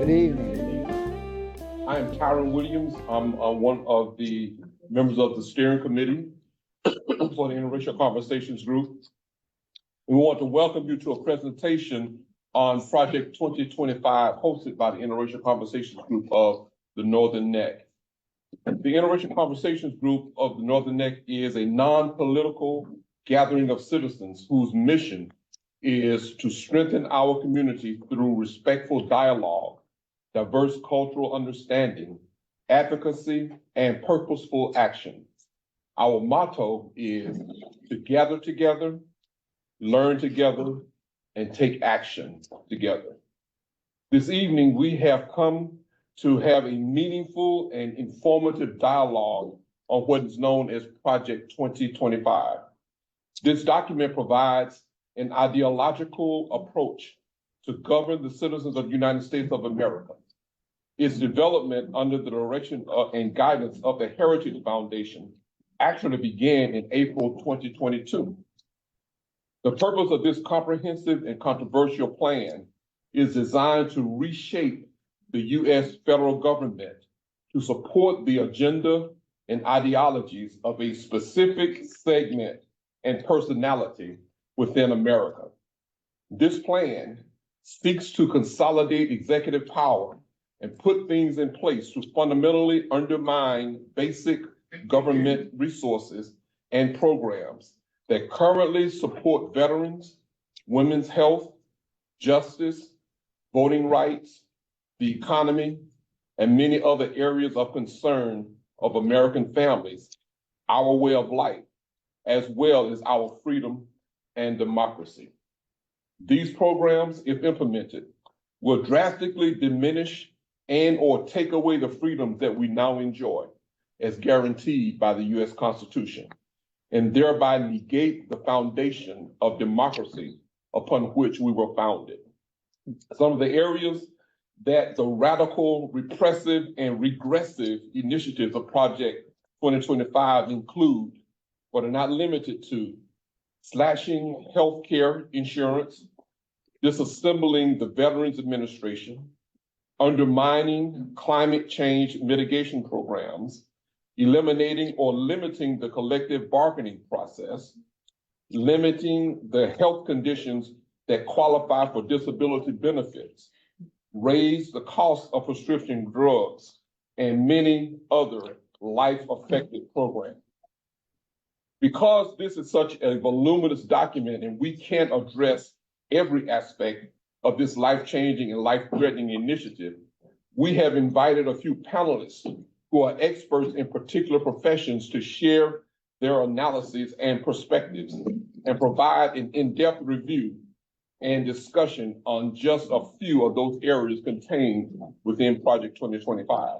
Good evening. I am Tyron Williams. I'm one of the members of the steering committee for the Interracial Conversations Group. We want to welcome you to a presentation on Project 2025 hosted by the Interracial Conversations Group of the Northern Neck. The Interracial Conversations Group of the Northern Neck is a non-political gathering of citizens whose mission is to strengthen our community through respectful dialogue, diverse cultural understanding, advocacy, and purposeful action. Our motto is to gather together, learn together, and take action together. This evening, we have come to have a meaningful and informative dialogue on what is known as Project 2025. This document provides an ideological approach to govern the citizens of the United States of America. Its development under the direction and guidance of the Heritage Foundation actually began in April 2022. The purpose of this comprehensive and controversial plan is designed to reshape the U.S. federal government to support the agenda and ideologies of a specific segment and personality within America. This plan seeks to consolidate executive power and put things in place to fundamentally undermine basic government resources and programs that currently support veterans, women's health, justice, voting rights, the economy, and many other areas of concern of American families, our way of life, as well as our freedom and democracy. These programs, if implemented, will drastically diminish and or take away the freedoms that we now enjoy as guaranteed by the U.S. Constitution, and thereby negate the foundation of democracy upon which we were founded. Some of the areas that the radical, repressive, and regressive initiatives of Project 2025 include, but are not limited to, slashing healthcare insurance, disassembling the Veterans Administration, undermining climate change mitigation programs, eliminating or limiting the collective bargaining process, limiting the health conditions that qualify for disability benefits, raise the cost of prescription drugs, and many other life-affecting programs. Because this is such a voluminous document and we can't address every aspect of this life-changing and life-threatening initiative, we have invited a few panelists who are experts in particular professions to share their analyses and perspectives and provide an in-depth review and discussion on just a few of those areas contained within Project 2025.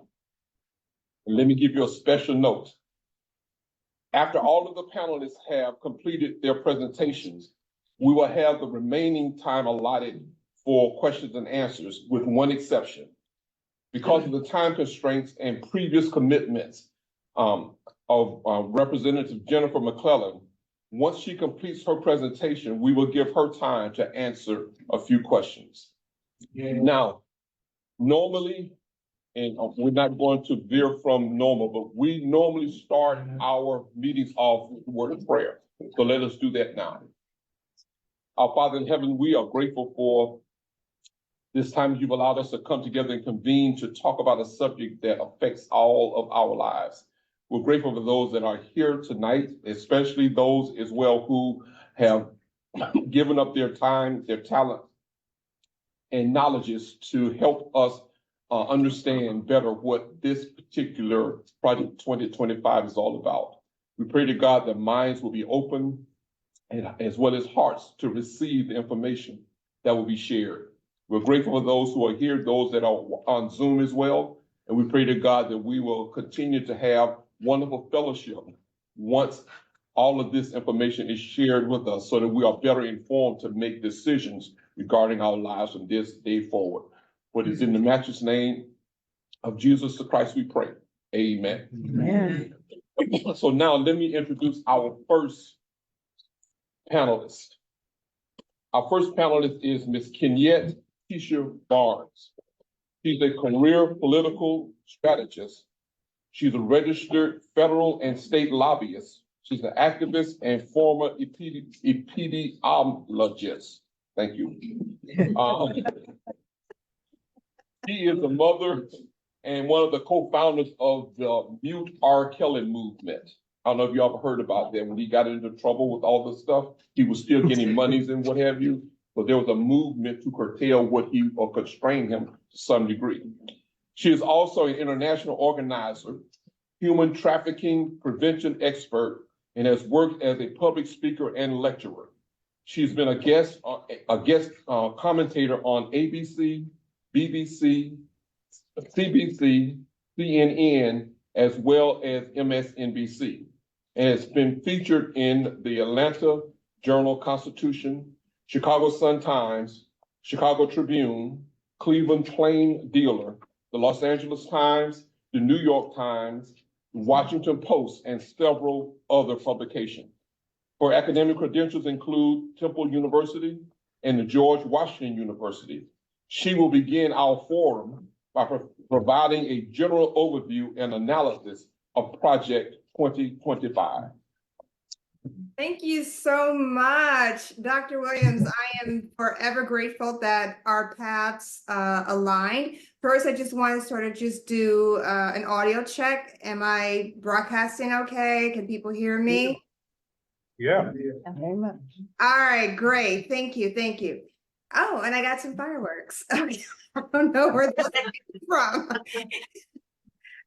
And let me give you a special note. After all of the panelists have completed their presentations, we will have the remaining time allotted for questions and answers, with one exception. Because of the time constraints and previous commitments of Representative Jennifer McClellan, once she completes her presentation, we will give her time to answer a few questions. Now, normally, and we're not going to veer from normal, but we normally start our meetings off with a word of prayer. So let us do that now. Our Father in heaven, we are grateful for this time you've allowed us to come together and convene to talk about a subject that affects all of our lives. We're grateful for those that are here tonight, especially those as well who have given up their time, their talent, and knowledges to help us understand better what this particular Project 2025 is all about. We pray to God that minds will be open and as well as hearts to receive the information that will be shared. We're grateful for those who are here, those that are on Zoom as well. And we pray to God that we will continue to have wonderful fellowship once all of this information is shared with us so that we are better informed to make decisions regarding our lives from this day forward. What is in the matchless name of Jesus the Christ we pray. Amen. Amen. So now let me introduce our first panelist. Our first panelist is Ms. Kenyette Tisha Barnes. She's a career political strategist. She's a registered federal and state lobbyist. She's an activist and former epidemiologist. Thank you. She is a mother and one of the co-founders of the Mute R. Kelly movement. I don't know if you ever heard about that. When he got into trouble with all this stuff, he was still getting monies and what have you. But there was a movement to curtail what he or constrain him to some degree. She is also an international organizer, human trafficking prevention expert, and has worked as a public speaker and lecturer. She's been a guest commentator on ABC, BBC, CBC, CNN, as well as MSNBC, and has been featured in the Atlanta Journal-Constitution, Chicago Sun-Times, Chicago Tribune, Cleveland Plain Dealer, the Los Angeles Times, the New York Times, Washington Post, and several other publications. Her academic credentials include Temple University and the George Washington University. She will begin our forum by providing a general overview and analysis of Project 2025. Thank you so much, Dr. Williams. I am forever grateful that our paths aligned. First, I just want to sort of just do an audio check. Am I broadcasting okay? Can people hear me? Yeah. Very much. All right, great. Thank you. Thank you. Oh, and I got some fireworks. I don't know where that came from.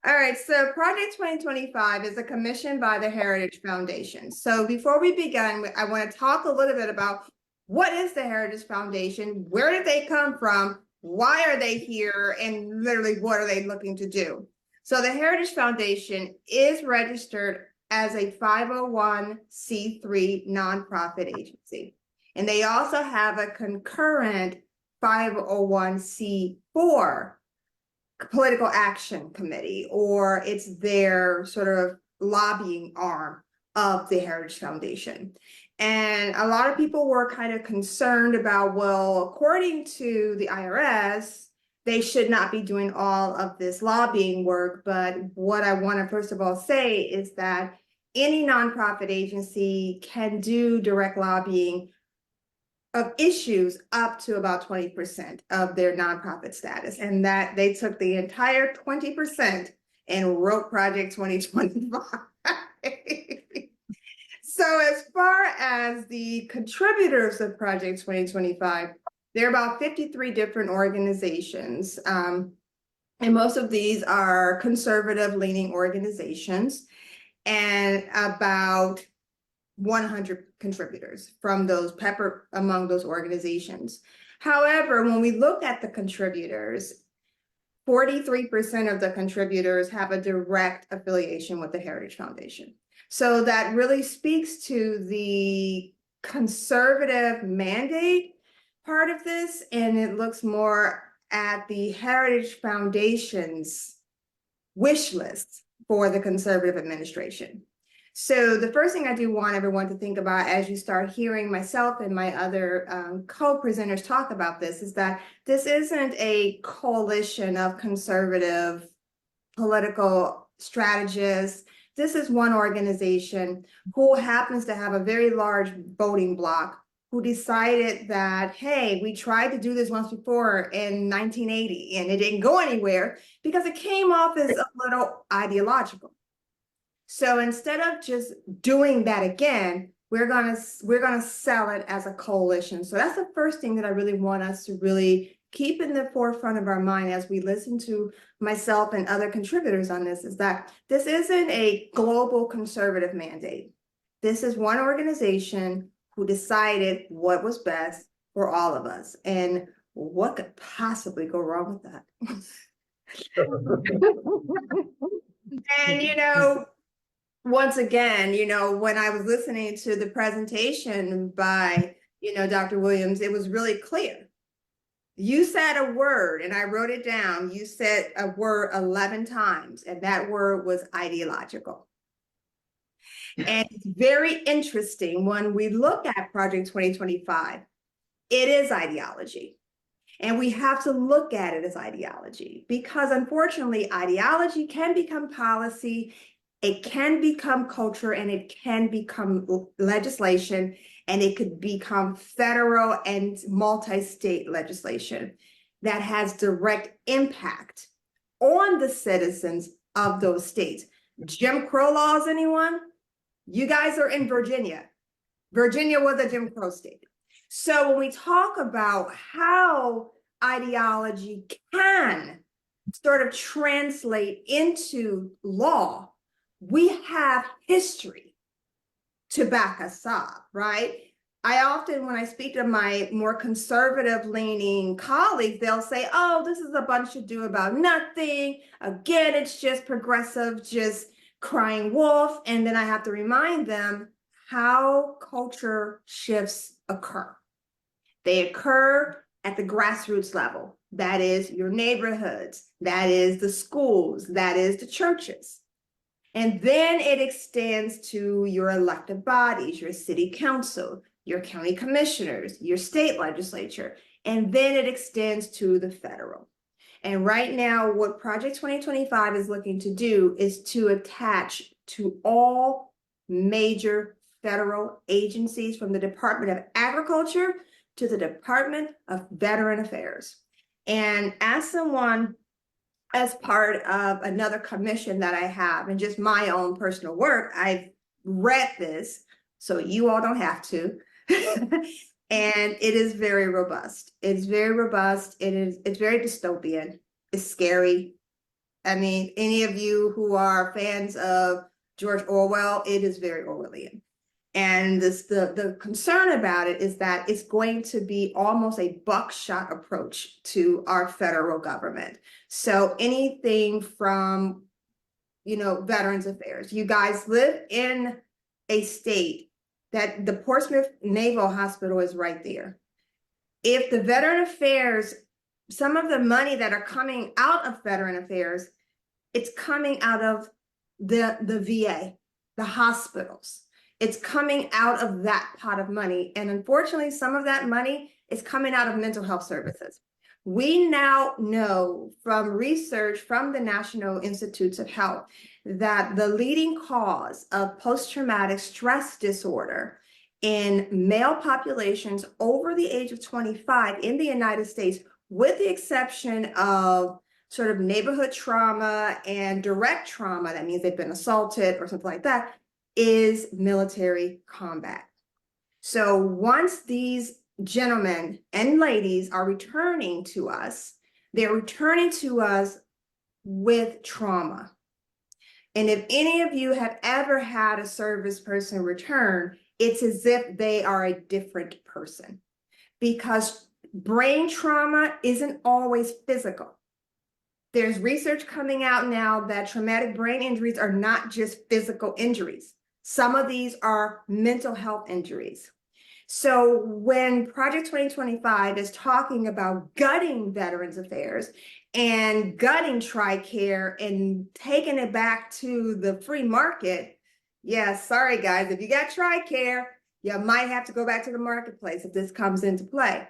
All right, so Project 2025 is a commission by the Heritage Foundation. So before we begin, I want to talk a little bit about what is the Heritage Foundation, where did they come from, why are they here, and literally what are they looking to do? So the Heritage Foundation is registered as a 501c3 nonprofit agency. And they also have a concurrent 501c4 political action committee, or it's their sort of lobbying arm of the Heritage Foundation. And a lot of people were kind of concerned about, well, according to the IRS, they should not be doing all of this lobbying work. But what I want to first of all say is that any nonprofit agency can do direct lobbying of issues up to about 20% of their nonprofit status, and that they took the entire 20% and wrote Project 2025. So as far as the contributors of Project 2025, there are about 53 different organizations, and most of these are conservative-leaning organizations, and about 100 contributors from those peppered among those organizations. However, when we look at the contributors, 43% of the contributors have a direct affiliation with the Heritage Foundation. So that really speaks to the conservative mandate part of this, and it looks more at the Heritage Foundation's wish list for the conservative administration. So the first thing I do want everyone to think about as you start hearing myself and my other co-presenters talk about this is that this isn't a coalition of conservative political strategists. This is one organization who happens to have a very large voting bloc who decided that, hey, we tried to do this once before in 1980 and it didn't go anywhere because it came off as a little ideological. So instead of just doing that again, we're gonna sell it as a coalition. So that's the first thing that I really want us to really keep in the forefront of our mind as we listen to myself and other contributors on this, is that this isn't a global conservative mandate. This is one organization who decided what was best for all of us. And what could possibly go wrong with that? And, you know, once again, you know, when I was listening to the presentation by, you know, Dr. Williams, it was really clear. You said a word and I wrote it down. You said a word 11 times, and that word was ideological. And it's very interesting when we look at Project 2025, it is ideology. And we have to look at it as ideology, because unfortunately, ideology can become policy, it can become culture, and it can become legislation, and it could become federal and multi-state legislation that has direct impact on the citizens of those states. Jim Crow laws, anyone? You guys are in Virginia. Virginia was a Jim Crow state. So when we talk about how ideology can sort of translate into law, we have history to back us up, right? I often, when I speak to my more conservative leaning colleagues, they'll say, oh, this is a bunch of do about nothing. Again, it's just progressive, just crying wolf. And then I have to remind them how culture shifts occur. They occur at the grassroots level. That is your neighborhoods, that is the schools, that is the churches. And then it extends to your elected bodies, your city council, your county commissioners, your state legislature, and then it extends to the federal. And right now, what Project 2025 is looking to do is to attach to all major federal agencies, from the Department of Agriculture to the Department of Veteran Affairs. And as someone, as part of another commission that I have, and just my own personal work, I've read this, so you all don't have to. And it is very robust. It's very robust. It's very dystopian. It's scary. I mean, any of you who are fans of George Orwell, it is very Orwellian. And the concern about it is that it's going to be almost a buckshot approach to our federal government. So anything from, Veterans Affairs. You guys live in a state that the Portsmouth Naval Hospital is right there. If the Veteran Affairs, some of the money that are coming out of Veteran Affairs, it's coming out of the VA, the hospitals. It's coming out of that pot of money. And unfortunately, some of that money is coming out of mental health services. We now know from research from the National Institutes of Health that the leading cause of post-traumatic stress disorder in male populations over the age of 25 in the United States, with the exception of sort of neighborhood trauma and direct trauma, that means they've been assaulted or something like that, is military combat. So once these gentlemen and ladies are returning to us, they're returning to us with trauma. And if any of you have ever had a service person return, it's as if they are a different person, because brain trauma isn't always physical. There's research coming out now that traumatic brain injuries are not just physical injuries. Some of these are mental health injuries. So when Project 2025 is talking about gutting Veterans Affairs and gutting TRICARE and taking it back to the free market, yeah, sorry guys, if you got TRICARE, you might have to go back to the marketplace if this comes into play.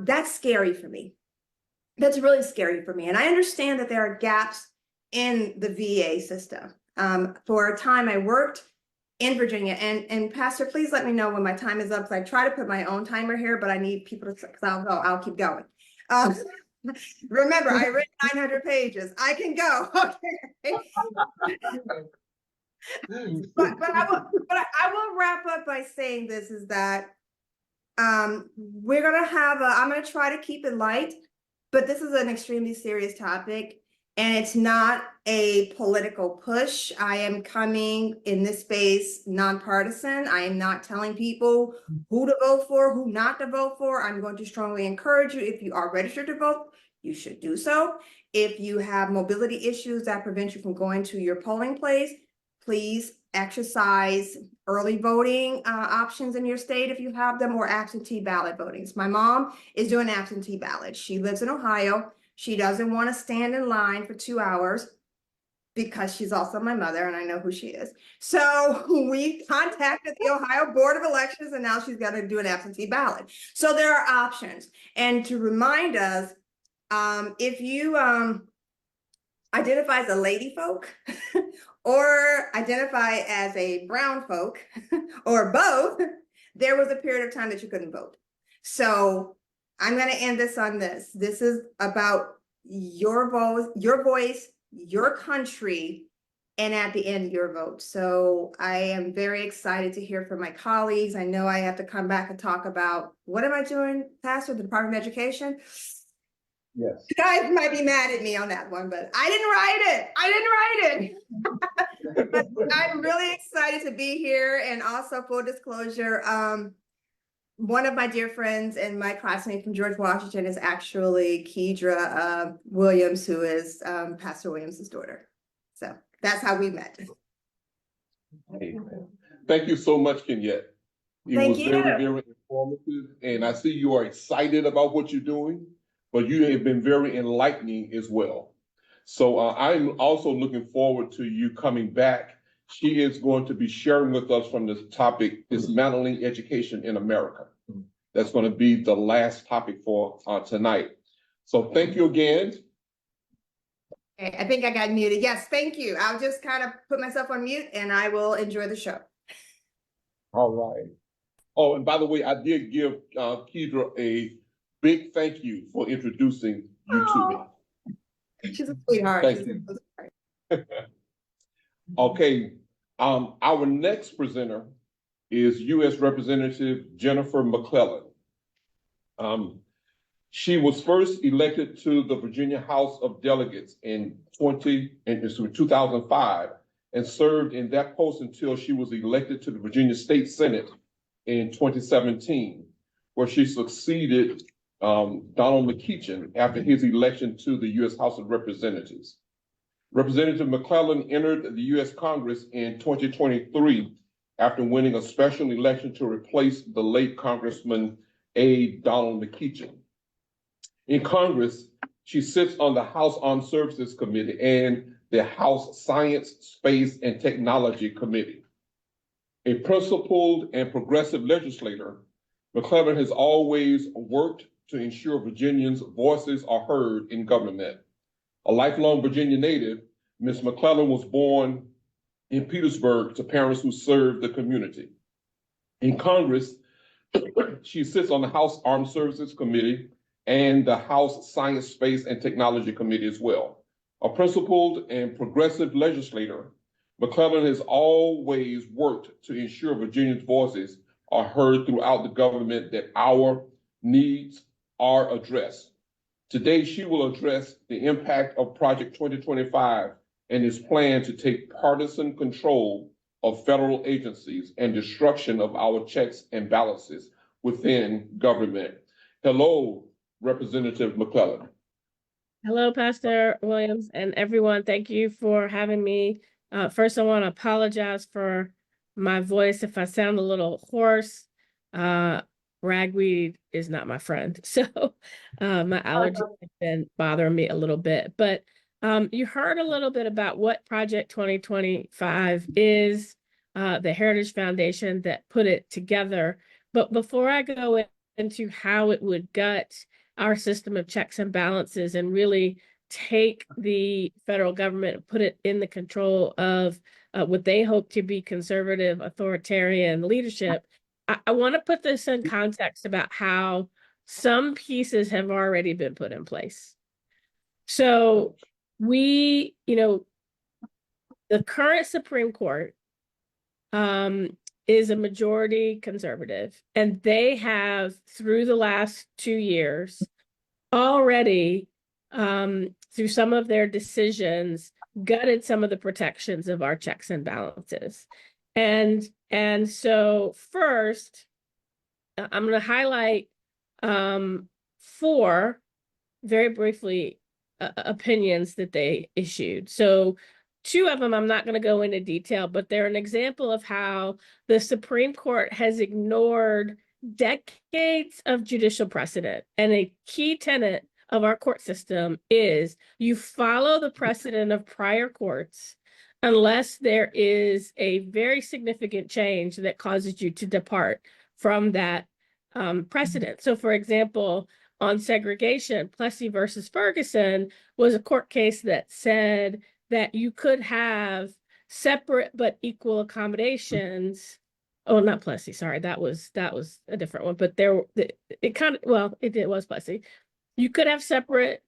That's scary for me. That's really scary for me. And I understand that there are gaps in the VA system. For a time I worked in Virginia, and Pastor, please let me know when my time is up, because I try to put my own timer here, but I need people to, because I'll keep going. Remember, I read 900 pages. I can go. Okay. but I will wrap up by saying this, is that we're gonna have I'm gonna try to keep it light, but this is an extremely serious topic, and it's not a political push. I am coming in this space nonpartisan. I am not telling people who to vote for, who not to vote for. I'm going to strongly encourage you, if you are registered to vote, you should do so. If you have mobility issues that prevent you from going to your polling place, please exercise early voting options in your state if you have them, or absentee ballot voting. My mom is doing absentee ballot. She lives in Ohio. She doesn't want to stand in line for 2 hours. because she's also my mother and I know who she is. So we contacted the Ohio Board of Elections and now she's got to do an absentee ballot. So there are options. And to remind us, if you identify as a lady folk or identify as a brown folk or both, there was a period of time that you couldn't vote. So I'm going to end this on this. This is about your voice, your country, and at the end, your vote. So I am very excited to hear from my colleagues. I know I have to come back and talk about what am I doing, Pastor, the Department of Education? Yes. You guys might be mad at me on that one, but I didn't write it. But I'm really excited to be here. And also, full disclosure, one of my dear friends and my classmate from George Washington is actually Kedra Williams, who is Pastor Williams' daughter. So that's how we met. Amen. Thank you so much, Kenyette. It Thank was you. very, very informative, and I see you are excited about what you're doing, but you have been very enlightening as well. So I'm also looking forward to you coming back. She is going to be sharing with us from this topic, dismantling education in America. That's going to be the last topic for tonight. So thank you again. Okay, I think I got muted. Yes, thank you. I'll just kind of put myself on mute and I will enjoy the show. All right. Oh, and by the way, I did give Kedra a big thank you for introducing you to me. She's a sweetheart. Thank you. Okay, our next presenter is U.S. Representative Jennifer McClellan. She was first elected to the Virginia House of Delegates in 2005 and served in that post until she was elected to the Virginia State Senate in 2017, where she succeeded Donald McKeachin after his election to the U.S. House of Representatives. Representative McClellan entered the U.S. Congress in 2023 after winning a special election to replace the late Congressman A. Donald McKeachin. In Congress, she sits on the House Armed Services Committee and the House Science, Space, and Technology Committee. A principled and progressive legislator, McClellan has always worked to ensure Virginians' voices are heard in government. A lifelong Virginia native, Ms. McClellan was born in Petersburg to parents who served the community. In Congress, she sits on the House Armed Services Committee and the House Science, Space, and Technology Committee as well. A principled and progressive legislator, McClellan has always worked to ensure Virginians' voices are heard throughout the government, that our needs are addressed. Today, she will address the impact of Project 2025 and its plan to take partisan control of federal agencies and destruction of our checks and balances within government. Hello, Representative McClellan. Hello, Pastor Williams and everyone. Thank you for having me. First, I want to apologize for my voice if I sound a little hoarse. Ragweed is not my friend, so my allergies have been bothering me a little bit. But you heard a little bit about what Project 2025 is, the Heritage Foundation that put it together. But before I go into how it would gut our system of checks and balances and really take the federal government and put it in the control of what they hope to be conservative, authoritarian leadership, I want to put this in context about how some pieces have already been put in place. So the current Supreme Court is a majority conservative, and they have, through the last 2 years, already, through some of their decisions, gutted some of the protections of our checks and balances. And so first, I'm going to highlight 4, very briefly, opinions that they issued. So 2 of them, I'm not going to go into detail, but they're an example of how the Supreme Court has ignored decades of judicial precedent. And a key tenet of our court system is you follow the precedent of prior courts unless there is a very significant change that causes you to depart from that precedent. So for example, on segregation, Plessy versus Ferguson was a court case that said that you could have separate but equal accommodations. Oh, not Plessy, sorry, that was a different one, but it was Plessy. You could have separate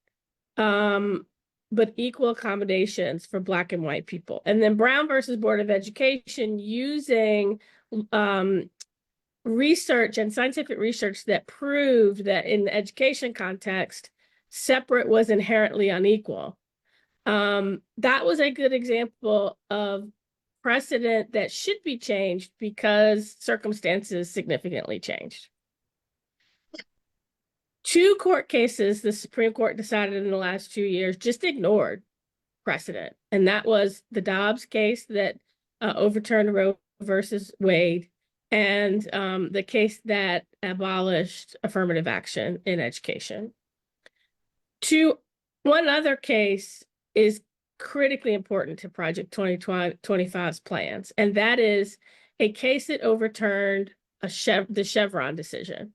but equal accommodations for Black and white people. And then Brown versus Board of Education, using research and scientific research that proved that in the education context, separate was inherently unequal. That was a good example of precedent that should be changed because circumstances significantly changed. Two court cases the Supreme Court decided in the last 2 years just ignored precedent. And that was the Dobbs case that overturned Roe versus Wade, and the case that abolished affirmative action in education. One other case is critically important to Project 2025's plans, and that is a case that overturned the Chevron decision.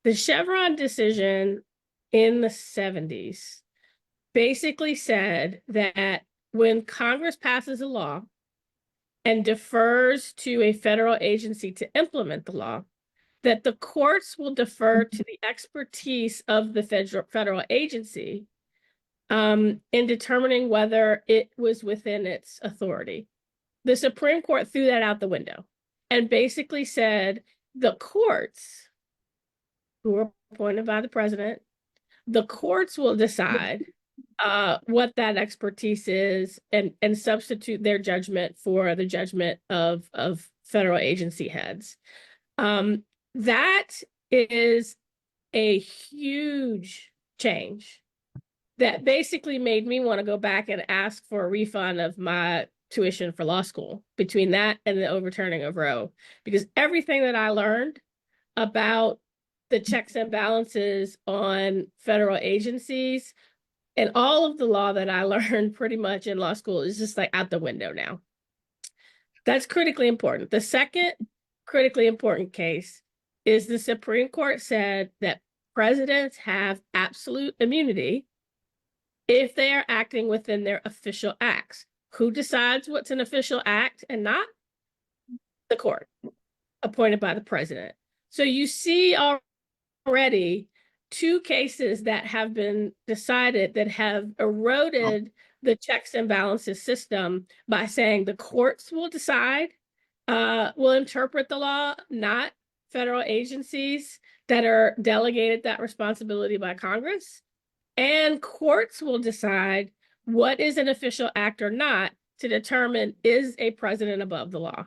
The Chevron decision in the 70s basically said that when Congress passes a law and defers to a federal agency to implement the law, that the courts will defer to the expertise of the federal agency in determining whether it was within its authority. The Supreme Court threw that out the window and basically said the courts, who are appointed by the president, the courts will decide what that expertise is and substitute their judgment for the judgment of federal agency heads. That is a huge change that basically made me want to go back and ask for a refund of my tuition for law school between that and the overturning of Roe, because everything that I learned about the checks and balances on federal agencies and all of the law that I learned pretty much in law school is just like out the window now. That's critically important. The second critically important case is the Supreme Court said that presidents have absolute immunity if they are acting within their official acts. Who decides what's an official act and not? The court, appointed by the president. So you see already two cases that have been decided that have eroded the checks and balances system by saying the courts will decide, will interpret the law, not federal agencies that are delegated that responsibility by Congress. And courts will decide what is an official act or not to determine is a president above the law.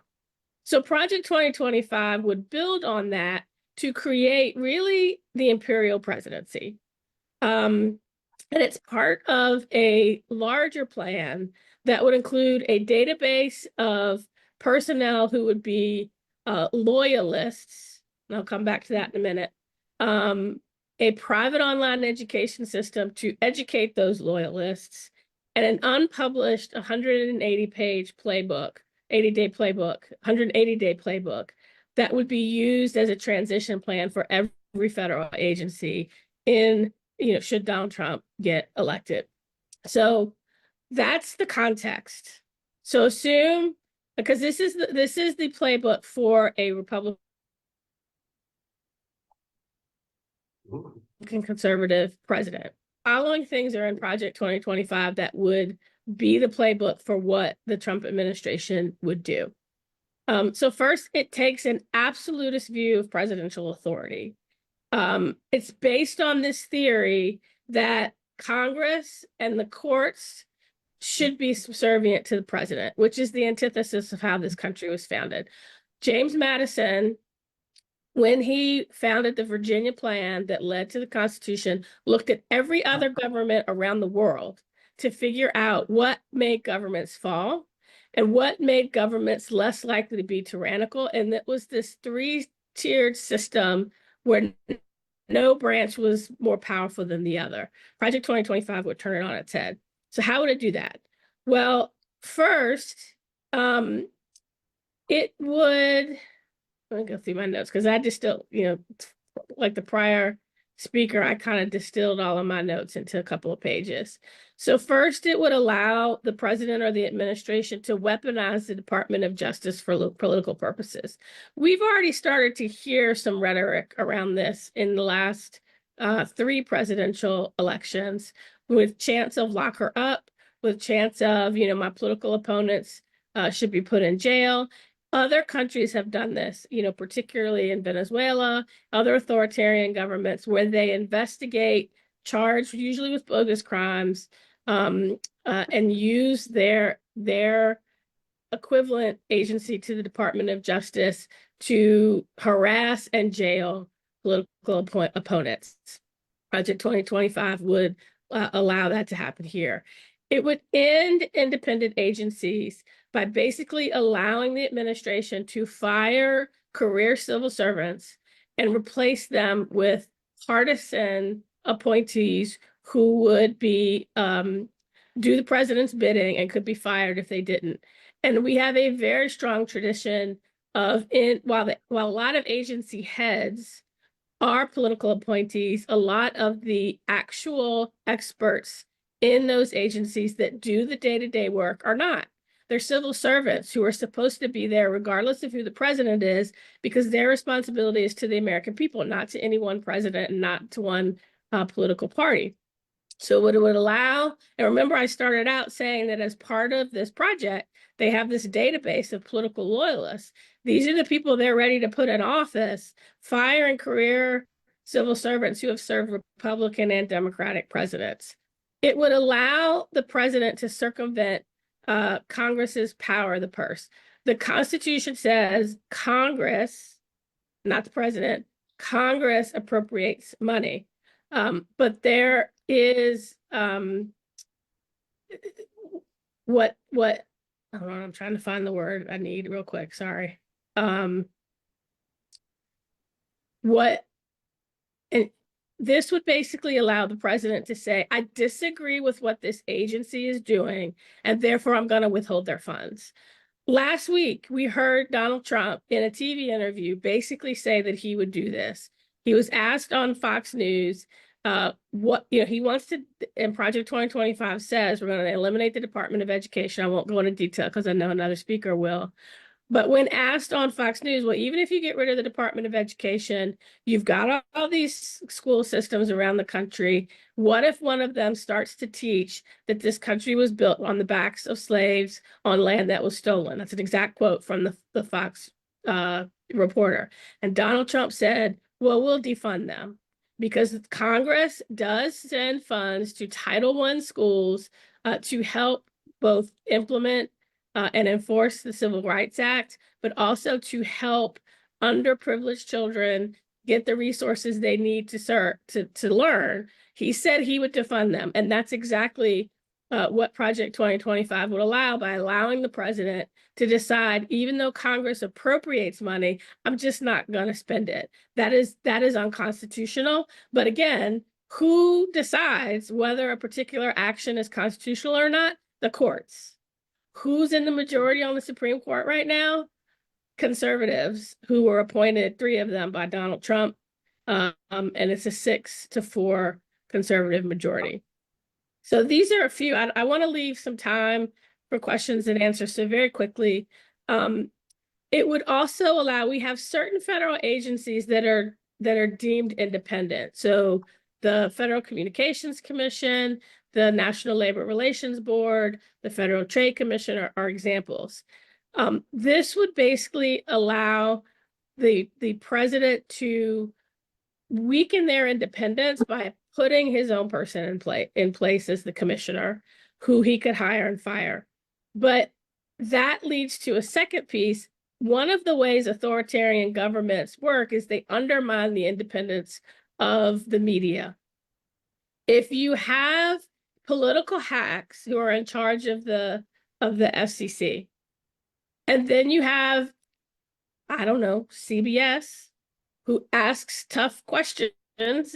So Project 2025 would build on that to create really the imperial presidency. And it's part of a larger plan that would include a database of personnel who would be loyalists, and I'll come back to that in a minute, a private online education system to educate those loyalists, and an unpublished 180-page playbook, 80-day playbook, 180-day playbook that would be used as a transition plan for every federal agency in, should Donald Trump get elected. So that's the context. So assume, because this is the playbook for a Republican conservative president. Following things are in Project 2025 that would be the playbook for what the Trump administration would do. So first, it takes an absolutist view of presidential authority. It's based on this theory that Congress and the courts should be subservient to the president, which is the antithesis of how this country was founded. James Madison, when he founded the Virginia plan that led to the Constitution, looked at every other government around the world to figure out what made governments fall and what made governments less likely to be tyrannical. And that was this three-tiered system where no branch was more powerful than the other. Project 2025 would turn it on its head. So how would it do that? Well, first, it would, let me go through my notes because I distilled, like the prior speaker, I kind of distilled all of my notes into a couple of pages. So first, it would allow the president or the administration to weaponize the Department of Justice for political purposes. We've already started to hear some rhetoric around this in the last 3 presidential elections, with chants of lock her up, with chants of, my political opponents should be put in jail. Other countries have done this, particularly in Venezuela, other authoritarian governments where they investigate, charge usually with bogus crimes, and use their equivalent agency to the Department of Justice to harass and jail political opponents. Project 2025 would allow that to happen here. It would end independent agencies by basically allowing the administration to fire career civil servants and replace them with partisan appointees who would be do the president's bidding and could be fired if they didn't. And we have a very strong tradition of, while a lot of agency heads are political appointees, a lot of the actual experts in those agencies that do the day-to-day work are not. They're civil servants who are supposed to be there regardless of who the president is, because their responsibility is to the American people, not to any one president and not to one political party. So what it would allow, and remember I started out saying that as part of this project, they have this database of political loyalists. These are the people they're ready to put in office, firing career civil servants who have served Republican and Democratic presidents. It would allow the president to circumvent Congress's power of the purse. The Constitution says Congress, not the president, Congress appropriates money. But there is what hold on, I'm trying to find the word I need real quick, sorry. And this would basically allow the president to say, I disagree with what this agency is doing, and therefore I'm going to withhold their funds. Last week, we heard Donald Trump in a TV interview basically say that he would do this. He was asked on Fox News what he wants to, and Project 2025 says we're going to eliminate the Department of Education. I won't go into detail because I know another speaker will. But when asked on Fox News, well, even if you get rid of the Department of Education, you've got all these school systems around the country. What if one of them starts to teach that this country was built on the backs of slaves on land that was stolen? That's an exact quote from the Fox reporter. And Donald Trump said, well, we'll defund them, because Congress does send funds to Title I schools to help both implement and enforce the Civil Rights Act, but also to help underprivileged children get the resources they need to learn. He said he would defund them, and that's exactly what Project 2025 would allow, by allowing the president to decide, even though Congress appropriates money, I'm just not going to spend it. That is unconstitutional. But again, who decides whether a particular action is constitutional or not? The courts. Who's in the majority on the Supreme Court right now? Conservatives, who were appointed, 3 of them by Donald Trump, and it's a 6-4 conservative majority. So these are a few. I want to leave some time for questions and answers. So very quickly, it would also allow, we have certain federal agencies that are deemed independent. So the Federal Communications Commission, the National Labor Relations Board, the Federal Trade Commission are examples. This would basically allow the president to weaken their independence by putting his own person in place as the commissioner, who he could hire and fire. But that leads to a second piece. One of the ways authoritarian governments work is they undermine the independence of the media. If you have political hacks who are in charge of the FCC, and then you have, I don't know, CBS, who asks tough questions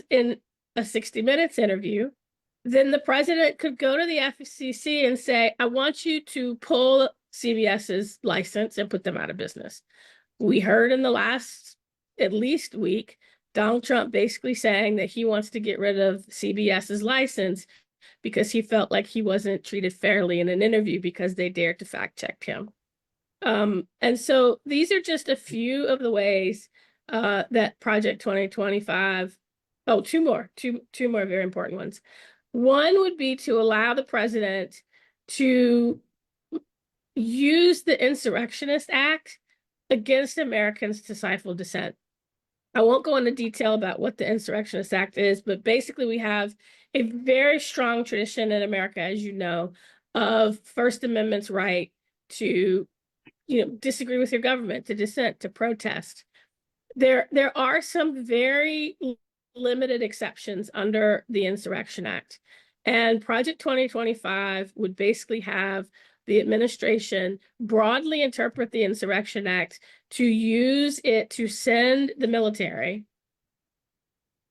in a 60 Minutes interview, then the president could go to the FCC and say, I want you to pull CBS's license and put them out of business. We heard in the last at least week, Donald Trump basically saying that he wants to get rid of CBS's license because he felt like he wasn't treated fairly in an interview because they dared to fact check him. And so these are just a few of the ways that Project 2025, two more very important ones. One would be to allow the president to use the Insurrectionist Act against Americans to stifle dissent. I won't go into detail about what the Insurrectionist Act is, but basically we have a very strong tradition in America, as you know, of First Amendment's right to, disagree with your government, to dissent, to protest. There are some very limited exceptions under the Insurrection Act. And Project 2025 would basically have the administration broadly interpret the Insurrection Act to use it to send the military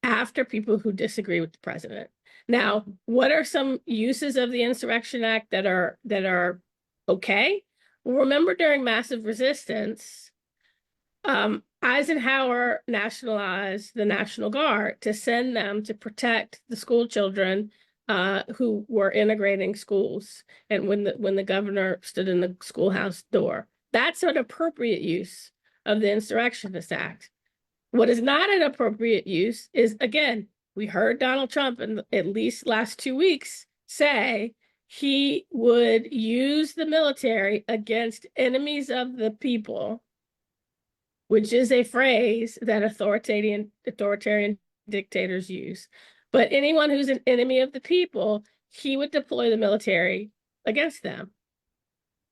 after people who disagree with the president. Now, what are some uses of the Insurrection Act that are okay? Well, remember during massive resistance, Eisenhower nationalized the National Guard to send them to protect the school children who were integrating schools, and when the governor stood in the schoolhouse door. That's an appropriate use of the Insurrectionist Act. What is not an appropriate use is, again, we heard Donald Trump in at least last 2 weeks say he would use the military against enemies of the people, which is a phrase that authoritarian dictators use. But anyone who's an enemy of the people, he would deploy the military against them.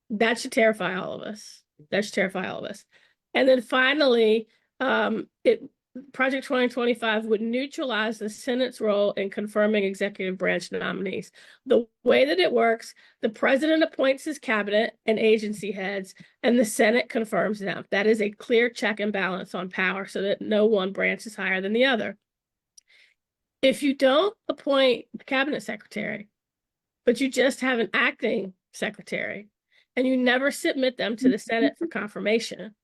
That should terrify all of us. That should terrify all of us. And then finally, Project 2025 would neutralize the Senate's role in confirming executive branch nominees. The way that it works, the president appoints his cabinet and agency heads, and the Senate confirms them. That is a clear check and balance on power so that no one branch is higher than the other. If you don't appoint the cabinet secretary, but you just have an acting secretary, and you never submit them to the Senate for confirmation,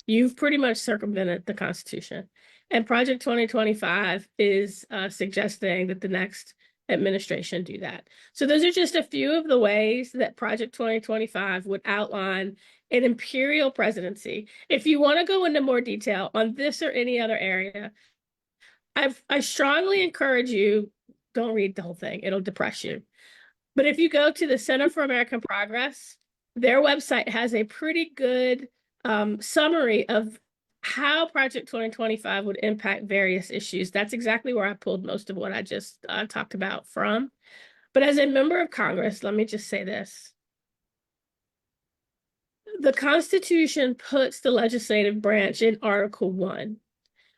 you've pretty much circumvented the Constitution. And Project 2025 is suggesting that the next administration do that. So those are just a few of the ways that Project 2025 would outline an imperial presidency. If you want to go into more detail on this or any other area, I strongly encourage you, don't read the whole thing, it'll depress you. But if you go to the Center for American Progress, their website has a pretty good summary of how Project 2025 would impact various issues. That's exactly where I pulled most of what I just talked about from. But as a member of Congress, let me just say this. The Constitution puts the legislative branch in Article 1.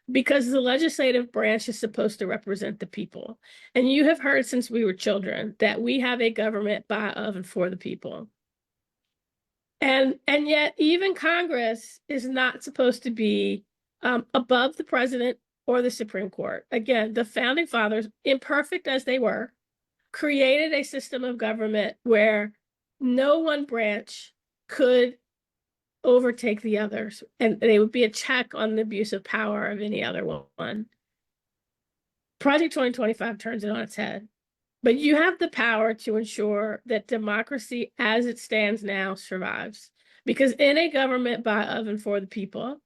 Because the legislative branch is supposed to represent the people. And you have heard since we were children that we have a government by, of, and for the people. And yet even Congress is not supposed to be above the president or the Supreme Court. Again, the founding fathers, imperfect as they were, created a system of government where no one branch could overtake the others, and they would be a check on the abuse of power of any other one. Project 2025 turns it on its head, but you have the power to ensure that democracy as it stands now survives, because in a government by, of, and for the people,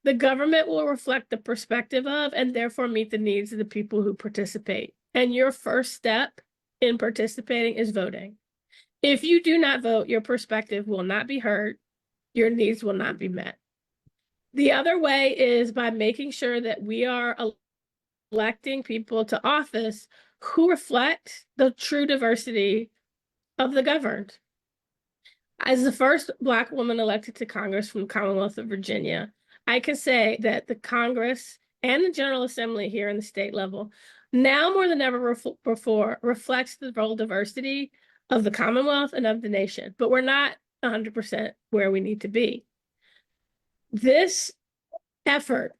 the government will reflect the perspective of and therefore meet the needs of the people who participate. And your first step in participating is voting. If you do not vote, your perspective will not be heard. Your needs will not be met. The other way is by making sure that we are electing people to office who reflect the true diversity of the governed. As the first Black woman elected to Congress from the Commonwealth of Virginia, I can say that the Congress and the General Assembly here in the state level, now more than ever before, reflects the role diversity of the Commonwealth and of the nation, but we're not 100% where we need to be. This effort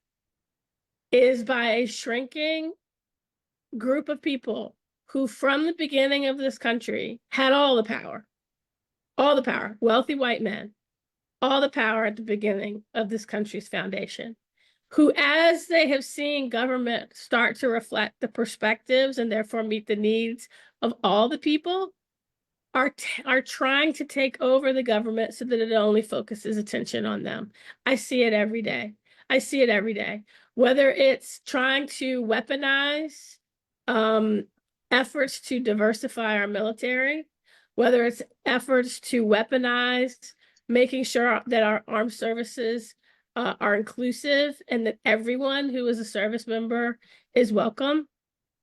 is by a shrinking group of people who from the beginning of this country had all the power, wealthy white men, all the power at the beginning of this country's foundation, who, as they have seen government start to reflect the perspectives and therefore meet the needs of all the people, are trying to take over the government so that it only focuses attention on them. I see it every day. I see it every day. Whether it's trying to weaponize efforts to diversify our military, whether it's efforts to weaponize making sure that our armed services are inclusive and that everyone who is a service member is welcome.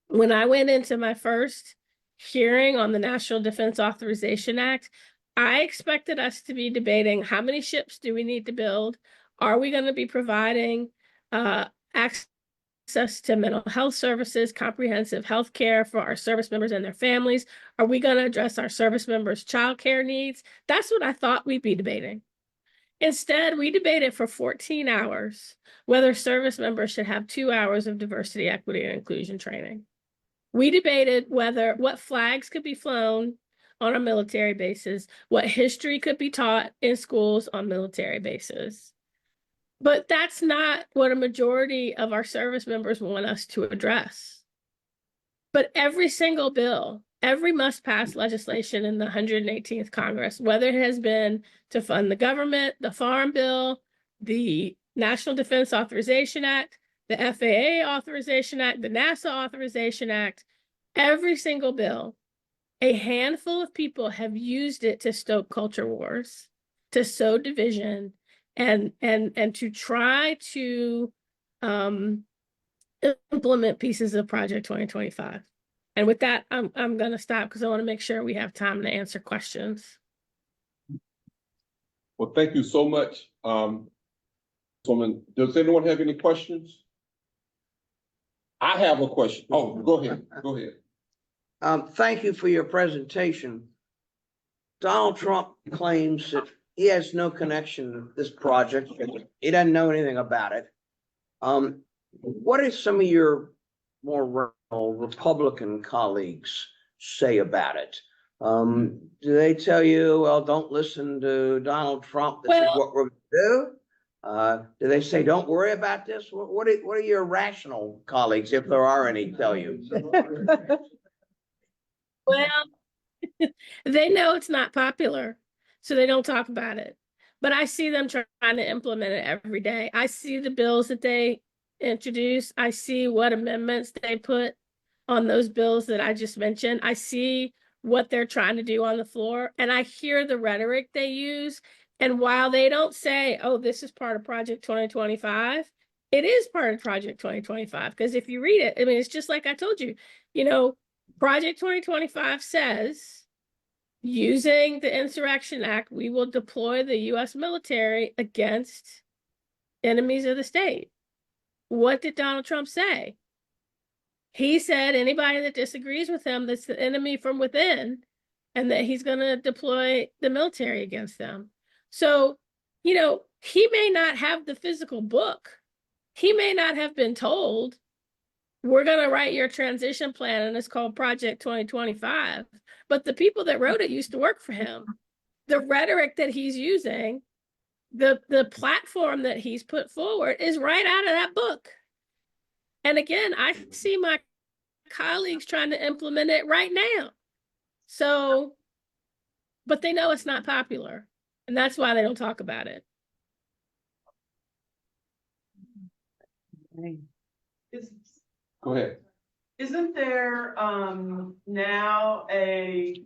When I went into my first hearing on the National Defense Authorization Act, I expected us to be debating how many ships do we need to build? Are we going to be providing access to mental health services, comprehensive health care for our service members and their families? Are we going to address our service members' childcare needs? That's what I thought we'd be debating. Instead, we debated for 14 hours whether service members should have 2 hours of diversity, equity, and inclusion training. We debated what flags could be flown on a military bases, what history could be taught in schools on military bases. But that's not what a majority of our service members want us to address. But every single bill, every must-pass legislation in the 118th Congress, whether it has been to fund the government, the Farm Bill, the National Defense Authorization Act, the FAA Authorization Act, the NASA Authorization Act, every single bill, a handful of people have used it to stoke culture wars, to sow division, and to try to implement pieces of Project 2025. And with that, I'm going to stop because I want to make sure we have time to answer questions. Well, thank you so much. Does anyone have any questions? I have a question. Oh, go ahead. Go ahead. Thank you for your presentation. Donald Trump claims that he has no connection to this project. He doesn't know anything about it. What do some of your more Republican colleagues say about it? Do they tell you, well, don't listen to Donald Trump, this is what we're going to do? Do they say, don't worry about this? What are your rational colleagues, if there are any, tell you? Well, they know it's not popular, so they don't talk about it. But I see them trying to implement it every day. I see the bills that they introduce. I see what amendments they put on those bills that I just mentioned. I see what they're trying to do on the floor, and I hear the rhetoric they use. And while they don't say, oh, this is part of Project 2025, it is part of Project 2025. Because if you read it, I mean, it's just like I told you, Project 2025 says, using the Insurrection Act, we will deploy the U.S. military against enemies of the state. What did Donald Trump say? He said anybody that disagrees with him, that's the enemy from within, and that he's going to deploy the military against them. So, he may not have the physical book. He may not have been told, we're going to write your transition plan and it's called Project 2025. But the people that wrote it used to work for him. The rhetoric that he's using, the platform that he's put forward is right out of that book. And again, I see my colleagues trying to implement it right now. So, but they know it's not popular. And that's why they don't talk about it. Go ahead. Isn't there now a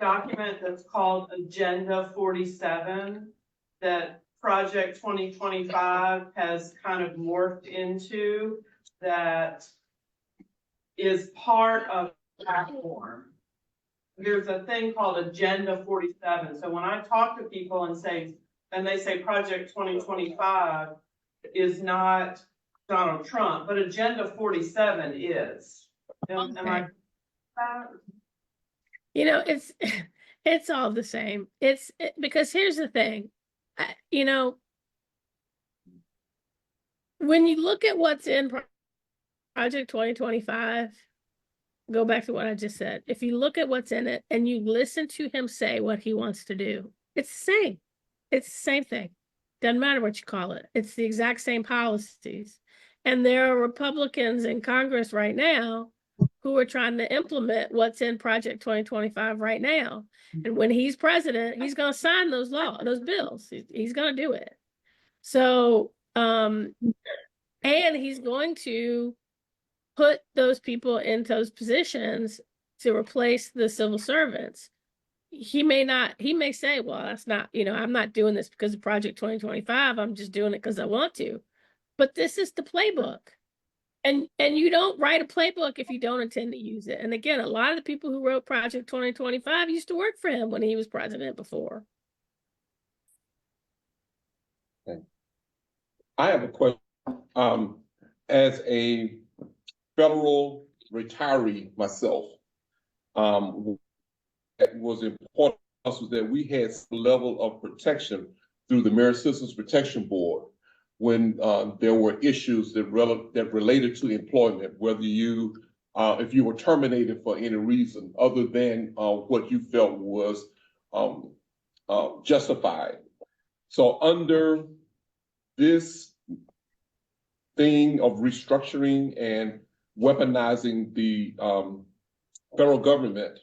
document that's called Agenda 47 that Project 2025 has kind of morphed into, that is part of the platform? There's a thing called Agenda 47. So when I talk to people and they say Project 2025 is not Donald Trump, but Agenda 47 is. Am I? It's all the same. Because here's the thing, when you look at what's in Project 2025, go back to what I just said. If you look at what's in it and you listen to him say what he wants to do, it's the same. It's the same thing. Doesn't matter what you call it. It's the exact same policies. And there are Republicans in Congress right now who are trying to implement what's in Project 2025 right now. And when he's president, he's going to sign those bills. He's going to do it. So, and he's going to put those people into those positions to replace the civil servants. He may say, well, that's not, I'm not doing this because of Project 2025. I'm just doing it because I want to. But this is the playbook. And you don't write a playbook if you don't intend to use it. And again, a lot of the people who wrote Project 2025 used to work for him when he was president before. Okay. I have a question. As a federal retiree myself, that was important to us was that we had some level of protection through the Merit Systems Protection Board when there were issues that related to employment, whether if you were terminated for any reason other than what you felt was justified. So under this thing of restructuring and weaponizing the federal government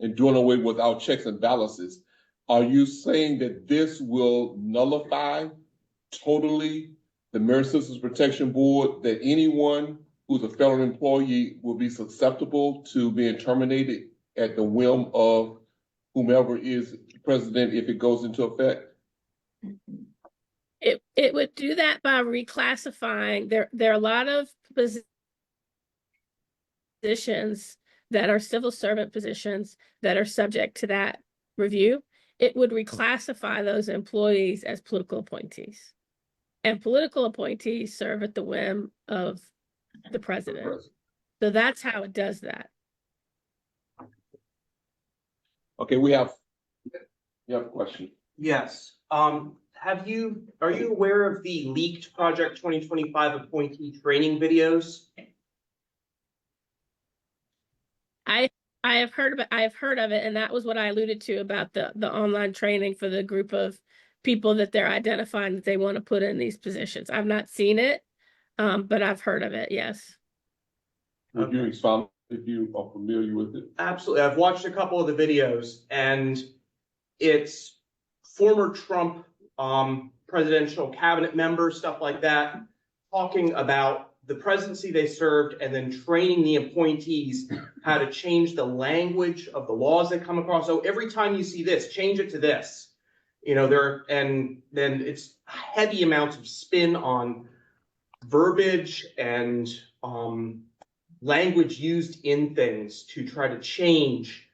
and doing away with our checks and balances, are you saying that this will nullify totally the Merit Systems Protection Board, that anyone who's a federal employee will be susceptible to being terminated at the whim of whomever is president if it goes into effect? It would do that by reclassifying. There are a lot of positions that are civil servant positions that are subject to that review. It would reclassify those employees as political appointees. And political appointees serve at the whim of the president. So that's how it does that. Okay, you have a question. Yes. Are you aware of the leaked Project 2025 appointee training videos? I have heard of it, and that was what I alluded to about the online training for the group of people that they're identifying that they want to put in these positions. I've not seen it, but I've heard of it, yes. Would you expound if you are familiar with it? Absolutely. I've watched a couple of the videos, and it's former Trump presidential cabinet members, stuff like that, talking about the presidency they served and then training the appointees how to change the language of the laws they come across. So every time you see this, change it to this. And then it's heavy amounts of spin on verbiage and language used in things to try to change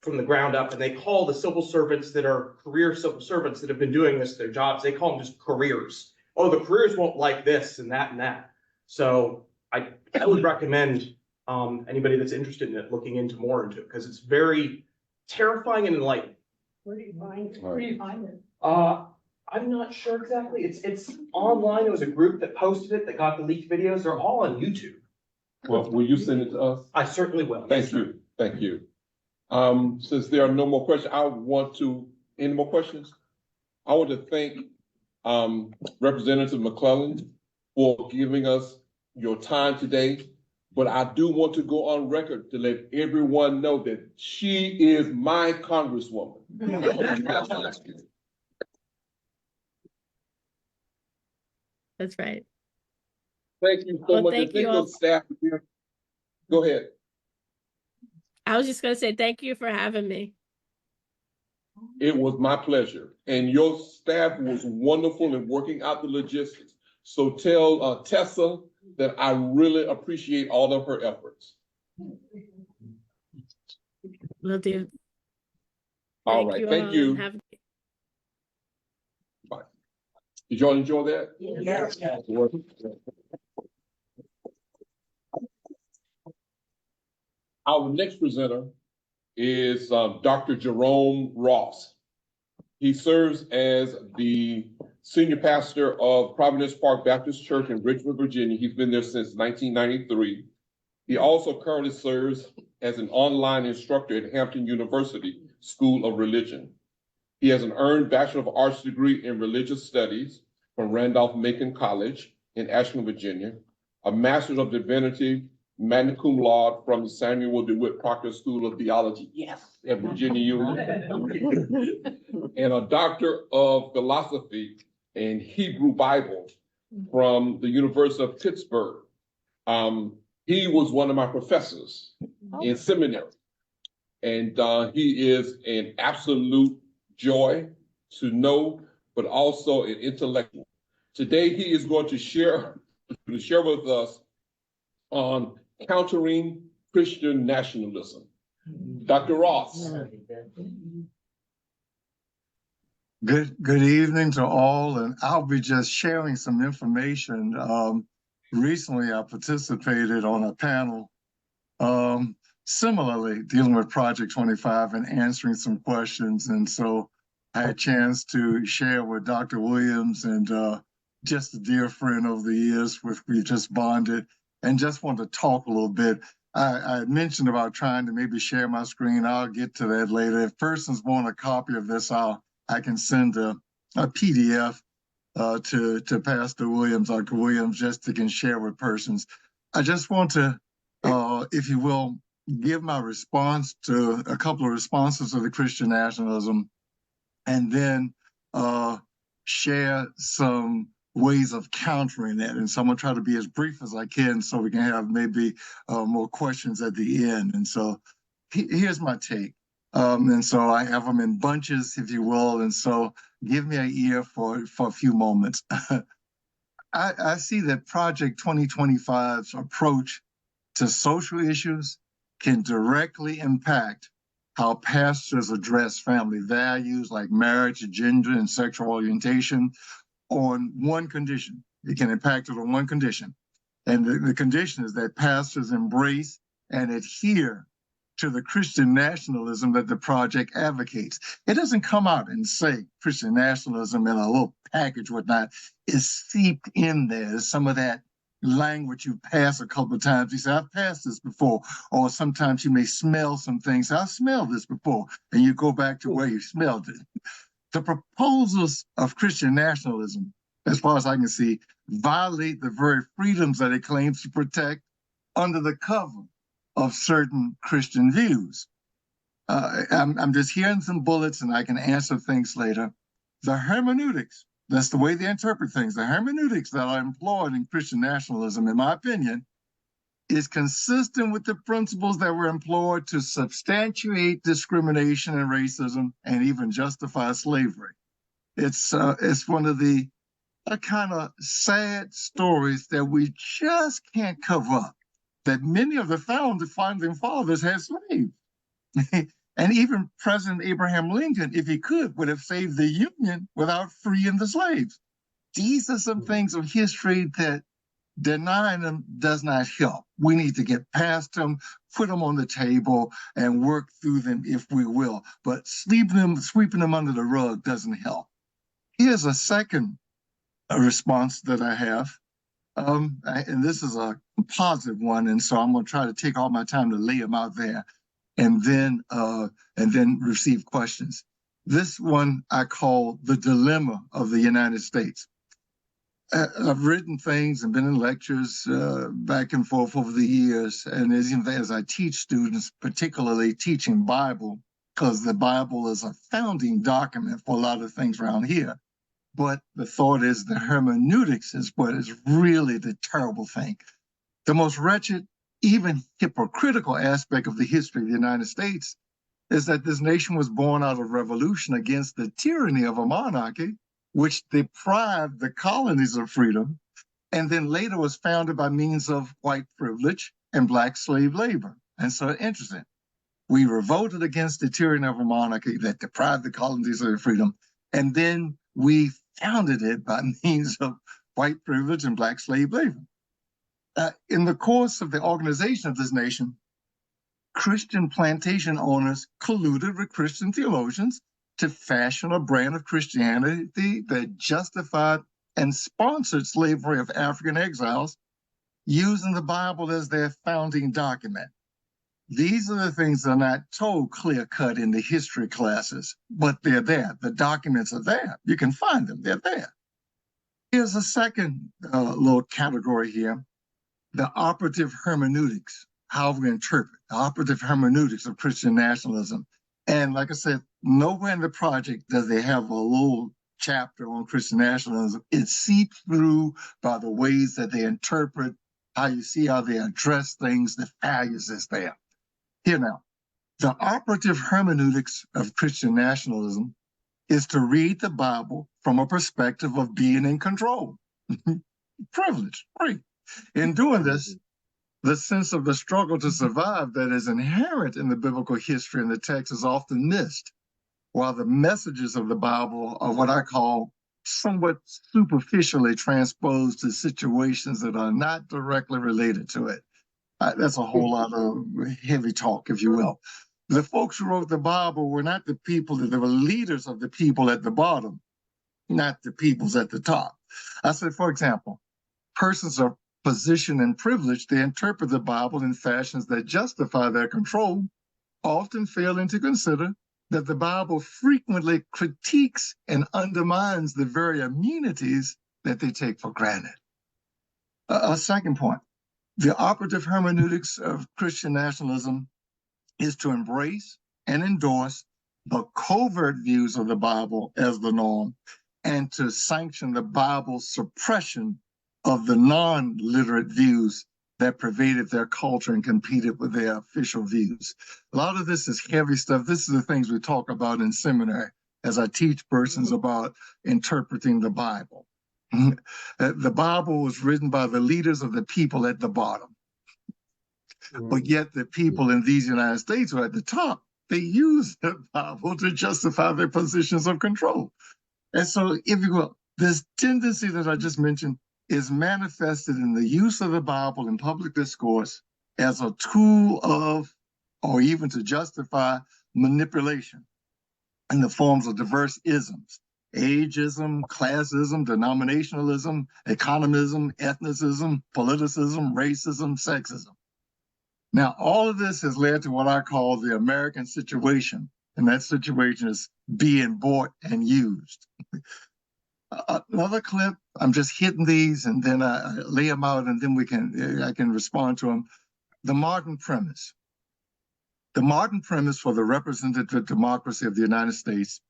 from the ground up. And they call the civil servants that are career civil servants that have been doing this, their jobs, they call them just careers. Oh, the careers won't like this and that and that. So I would recommend anybody that's interested in it looking more into it, because it's very terrifying and enlightening. Where do you find it? I'm not sure exactly. It's online. It was a group that posted it that got the leaked videos. They're all on YouTube. Well, will you send it to us? I certainly will. Thank you. Thank you. Since there are no more questions, any more questions? I want to thank Representative McClellan for giving us your time today. But I do want to go on record to let everyone know that she is my Congresswoman. That's right. Thank you so Well, much. thank you all. Staff. Go ahead. I was just going to say thank you for having me. It was my pleasure. And your staff was wonderful in working out the logistics. So tell Tessa that I really appreciate all of her efforts. Will do. All right, thank all, you. and have Bye. Did y'all enjoy that? Yes. Our next presenter is Dr. Jerome Ross. He serves as the senior pastor of Providence Park Baptist Church in Richmond, Virginia. He's been there since 1993. He also currently serves as an online instructor at Hampton University School of Religion. He has an earned Bachelor of Arts degree in Religious Studies from Randolph-Macon College in Ashland, Virginia, a Master's of Divinity, magna cum laude from the Samuel DeWitt Proctor School of Theology, yes, at Virginia Union, and a Doctor of Philosophy and Hebrew Bible from the University of Pittsburgh. He was one of my professors in seminary, and he is an absolute joy to know, but also an intellectual. Today, he is going to share with us on countering Christian nationalism. Dr. Ross. Good evening to all, and I'll be just sharing some information. Recently, I participated on a panel similarly dealing with Project 25 and answering some questions. And so I had a chance to share with Dr. Williams and just a dear friend over the years with we just bonded and just want to talk a little bit. I mentioned about trying to maybe share my screen. I'll get to that later. If persons want a copy of this, I can send a PDF to Pastor Williams, Dr. Williams, just to can share with persons. I just want to, if you will, give my response to a couple of responses to the Christian nationalism, and then share some ways of countering that. And so I'm gonna try to be as brief as I can so we can have maybe more questions at the end. And so here's my take. And so I have them in bunches, if you will. And so give me an ear for a few moments. I see that Project 2025's approach to social issues can directly impact how pastors address family values like marriage, gender, and sexual orientation on one condition. It can impact it on one condition. And the condition is that pastors embrace and adhere to the Christian nationalism that the project advocates. It doesn't come out and say Christian nationalism in a little package, whatnot. It's seeped in there. There's some of that language you pass a couple of times. You say, I've passed this before. Or sometimes you may smell some things. I've smelled this before. And you go back to where you smelled it. The proposals of Christian nationalism, as far as I can see, violate the very freedoms that it claims to protect under the cover of certain Christian views. I'm just hearing some bullets and I can answer things later. The hermeneutics, that's the way they interpret things. The hermeneutics that are employed in Christian nationalism, in my opinion, is consistent with the principles that were employed to substantiate discrimination and racism and even justify slavery. It's one of the kind of sad stories that we just can't cover up, that many of the founding fathers had slaves. And even President Abraham Lincoln, if he could, would have saved the Union without freeing the slaves. These are some things of history that denying them does not help. We need to get past them, put them on the table, and work through them if we will. But sweeping them under the rug doesn't help. Here's a second response that I have. And this is a positive one, and so I'm going to try to take all my time to lay them out there, and then receive questions. This one I call the dilemma of the United States. I've written things and been in lectures back and forth over the years, and as I teach students, particularly teaching Bible, because the Bible is a founding document for a lot of things around here. But the thought is the hermeneutics is what is really the terrible thing. The most wretched, even hypocritical aspect of the history of the United States is that this nation was born out of revolution against the tyranny of a monarchy, which deprived the colonies of freedom, and then later was founded by means of white privilege and black slave labor. And so interesting. We revolted against the tyranny of a monarchy that deprived the colonies of their freedom, and then we founded it by means of white privilege and black slave labor. In the course of the organization of this nation, Christian plantation owners colluded with Christian theologians to fashion a brand of Christianity that justified and sponsored slavery of African exiles using the Bible as their founding document. These are the things that are not told clear cut in the history classes, but they're there. The documents are there. You can find them, they're there. Here's a second little category here, the operative hermeneutics, how we interpret the operative hermeneutics of Christian nationalism. And like I said, nowhere in the project does they have a little chapter on Christian nationalism. It seeps through by the ways that they interpret, how you see how they address things, the values that's there. Here now, the operative hermeneutics of Christian nationalism is to read the Bible from a perspective of being in control. Privilege, great. In doing this, the sense of the struggle to survive that is inherent in the biblical history and the text is often missed, while the messages of the Bible are what I call somewhat superficially transposed to situations that are not directly related to it. That's a whole lot of heavy talk, if you will. The folks who wrote the Bible were not the people, they were leaders of the people at the bottom, not the peoples at the top. I said, for example, persons of position and privilege, they interpret the Bible in fashions that justify their control, often failing to consider that the Bible frequently critiques and undermines the very amenities that they take for granted. A second point, the operative hermeneutics of Christian nationalism is to embrace and endorse the covert views of the Bible as the norm and to sanction the Bible's suppression of the non-literate views that pervaded their culture and competed with their official views. A lot of this is heavy stuff. This is the things we talk about in seminary as I teach persons about interpreting the Bible. The Bible was written by the leaders of the people at the bottom. But yet the people in these United States who are at the top, they use the Bible to justify their positions of control. And so if you will, this tendency that I just mentioned is manifested in the use of the Bible in public discourse as a tool of, or even to justify, manipulation in the forms of diverse isms. Ageism, classism, denominationalism, economism, ethnicism, politicism, racism, sexism. Now, all of this has led to what I call the American situation, and that situation is being bought and used. Another clip, I'm just hitting these and then I lay them out and then I can respond to them. The modern premise. The modern premise for the representative democracy of the United States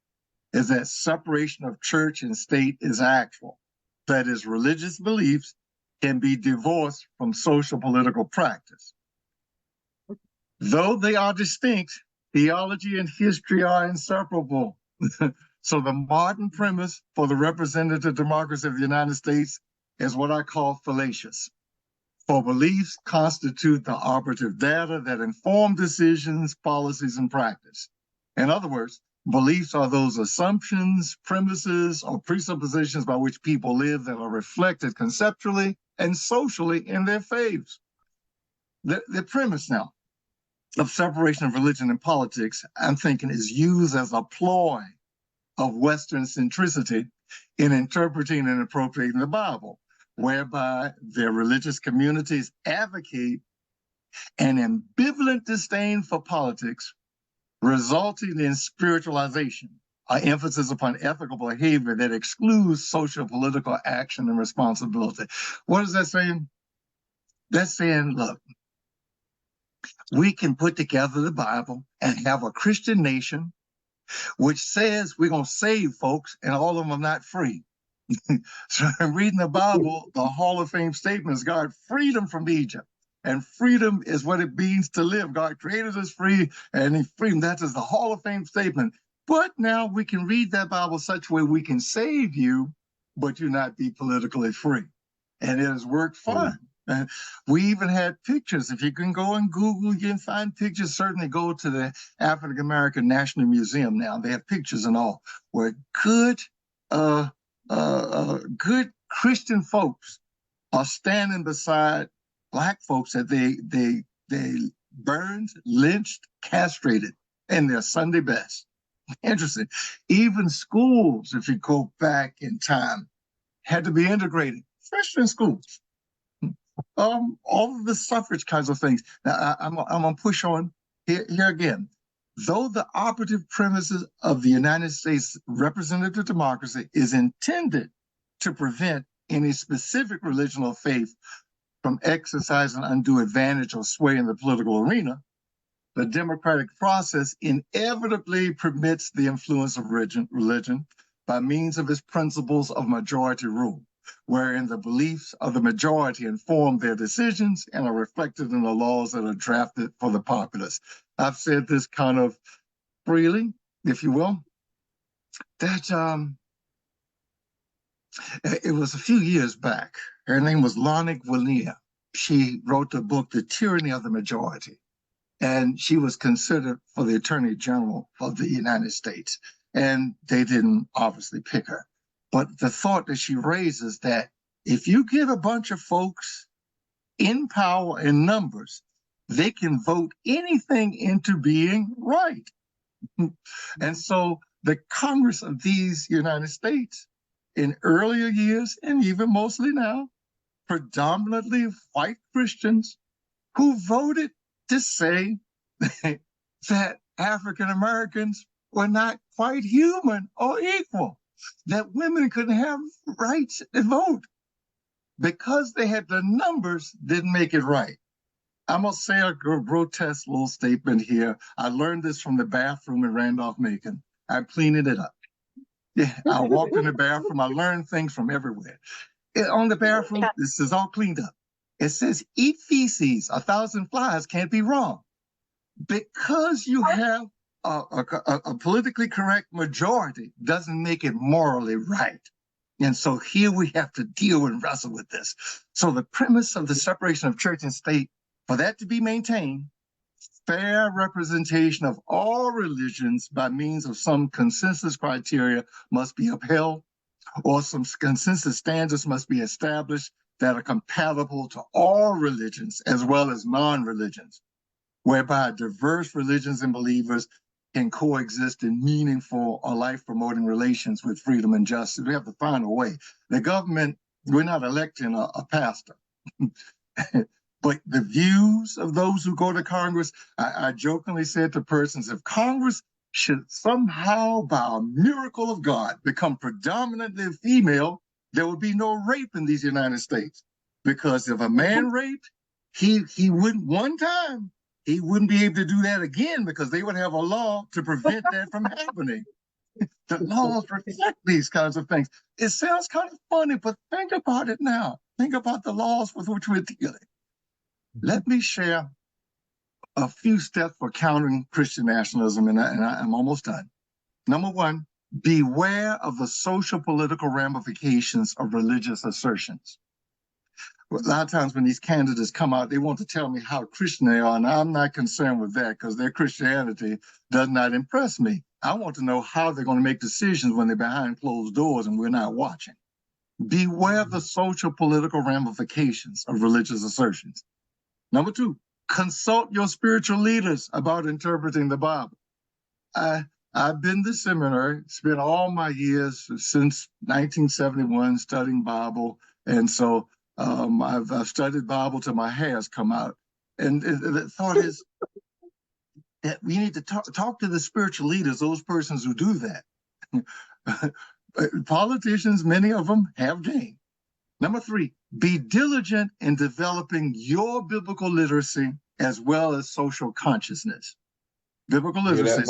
is that separation of church and state is actual. That is, religious beliefs can be divorced from social political practice. Though they are distinct, theology and history are inseparable. So the modern premise for the representative democracy of the United States is what I call fallacious. For beliefs constitute the operative data that inform decisions, policies, and practice. In other words, beliefs are those assumptions, premises, or presuppositions by which people live that are reflected conceptually and socially in their faiths. The premise now of separation of religion and politics, I'm thinking, is used as a ploy of Western centricity in interpreting and appropriating the Bible, whereby their religious communities advocate an ambivalent disdain for politics, resulting in spiritualization, an emphasis upon ethical behavior that excludes social political action and responsibility. What is that saying? That's saying, look, we can put together the Bible and have a Christian nation which says we're going to save folks and all of them are not free. So in reading the Bible, the Hall of Fame statement is God freedom from Egypt. And freedom is what it means to live. God created us free, and in freedom, that is the Hall of Fame statement. But now we can read that Bible such a way we can save you, but you not be politically free. And it has worked fine. And we even had pictures. If you can go on Google, you can find pictures. Certainly go to the African American National Museum now. They have pictures and all where good Christian folks are standing beside Black folks that they burned, lynched, castrated in their Sunday best. Interesting. Even schools, if you go back in time, had to be integrated. Christian schools. All of the suffrage kinds of things. Now, I'm gonna push on here again. Though the operative premises of the United States representative democracy is intended to prevent any specific religion or faith from exercising undue advantage or sway in the political arena, the democratic process inevitably permits the influence of religion by means of its principles of majority rule, wherein the beliefs of the majority inform their decisions and are reflected in the laws that are drafted for the populace. I've said this kind of freely, if you will, that it was a few years back. Her name was Lonick Willia. She wrote the book, The Tyranny of the Majority. And she was considered for the Attorney General of the United States. And they didn't obviously pick her. But the thought that she raises that if you get a bunch of folks in power in numbers, they can vote anything into being right. And so the Congress of these United States in earlier years, and even mostly now, predominantly white Christians who voted to say that African Americans were not quite human or equal, that women couldn't have rights to vote because they had the numbers, didn't make it right. I'm gonna say a grotesque little statement here. I learned this from the bathroom in Randolph-Macon. I'm cleaning it up. Yeah, I walked in the bathroom. I learned things from everywhere. On the bathroom, this is all cleaned up. It says, eat feces, 1,000 flies can't be wrong. Because you have a politically correct majority doesn't make it morally right. And so here we have to deal and wrestle with this. So the premise of the separation of church and state, for that to be maintained, fair representation of all religions by means of some consensus criteria must be upheld, or some consensus standards must be established that are compatible to all religions as well as non-religions, whereby diverse religions and believers can coexist in meaningful or life-promoting relations with freedom and justice. We have to find a way. The government, we're not electing a pastor. But the views of those who go to Congress, I jokingly said to persons, if Congress should somehow, by a miracle of God, become predominantly female, there would be no rape in these United States. Because if a man raped, he wouldn't one time, he wouldn't be able to do that again because they would have a law to prevent that from happening. The laws reflect these kinds of things. It sounds kind of funny, but think about it now. Think about the laws with which we're dealing. Let me share a few steps for countering Christian nationalism, and I'm almost done. Number one, beware of the social political ramifications of religious assertions. A lot of times when these candidates come out, they want to tell me how Christian they are, and I'm not concerned with that because their Christianity does not impress me. I want to know how they're going to make decisions when they're behind closed doors and we're not watching. Beware of the social political ramifications of religious assertions. Number two, consult your spiritual leaders about interpreting the Bible. I've been to seminary, spent all my years since 1971 studying Bible, and so I've studied Bible till my hair's come out. And the thought is that we need to talk to the spiritual leaders, those persons who do that. Politicians, many of them have game. Number three, be diligent in developing your biblical literacy as well as social consciousness. Biblical literacy,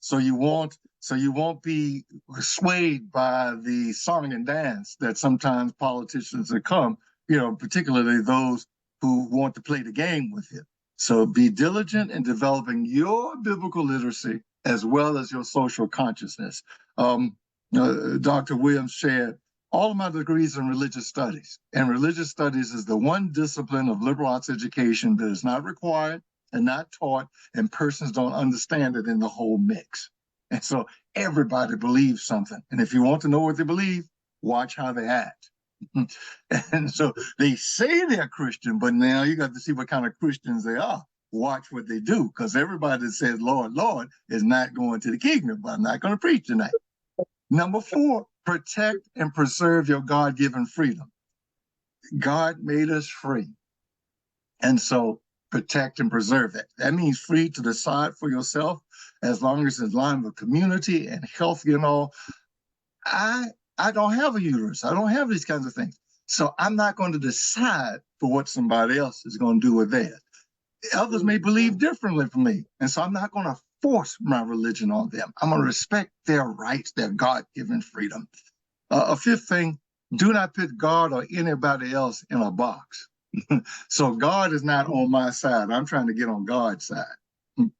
so you won't be swayed by the song and dance that sometimes politicians become, particularly those who want to play the game with you. So be diligent in developing your biblical literacy as well as your social consciousness. Dr. Williams shared all of my degrees in religious studies, and religious studies is the one discipline of liberal arts education that is not required and not taught, and persons don't understand it in the whole mix. And so everybody believes something. And if you want to know what they believe, watch how they act. And so they say they're Christian, but now you got to see what kind of Christians they are. watch what they do, because everybody that says, Lord, Lord, is not going to the kingdom, but I'm not going to preach tonight. Number 4, protect and preserve your God-given freedom. God made us free. And so protect and preserve that. That means free to decide for yourself, as long as it's in line with community and healthy and all. I don't have a uterus. I don't have these kinds of things. So I'm not going to decide for what somebody else is going to do with theirs. Others may believe differently from me. And so I'm not going to force my religion on them. I'm going to respect their rights, their God-given freedom. A 5th thing, do not put God or anybody else in a box. So God is not on my side. I'm trying to get on God's side.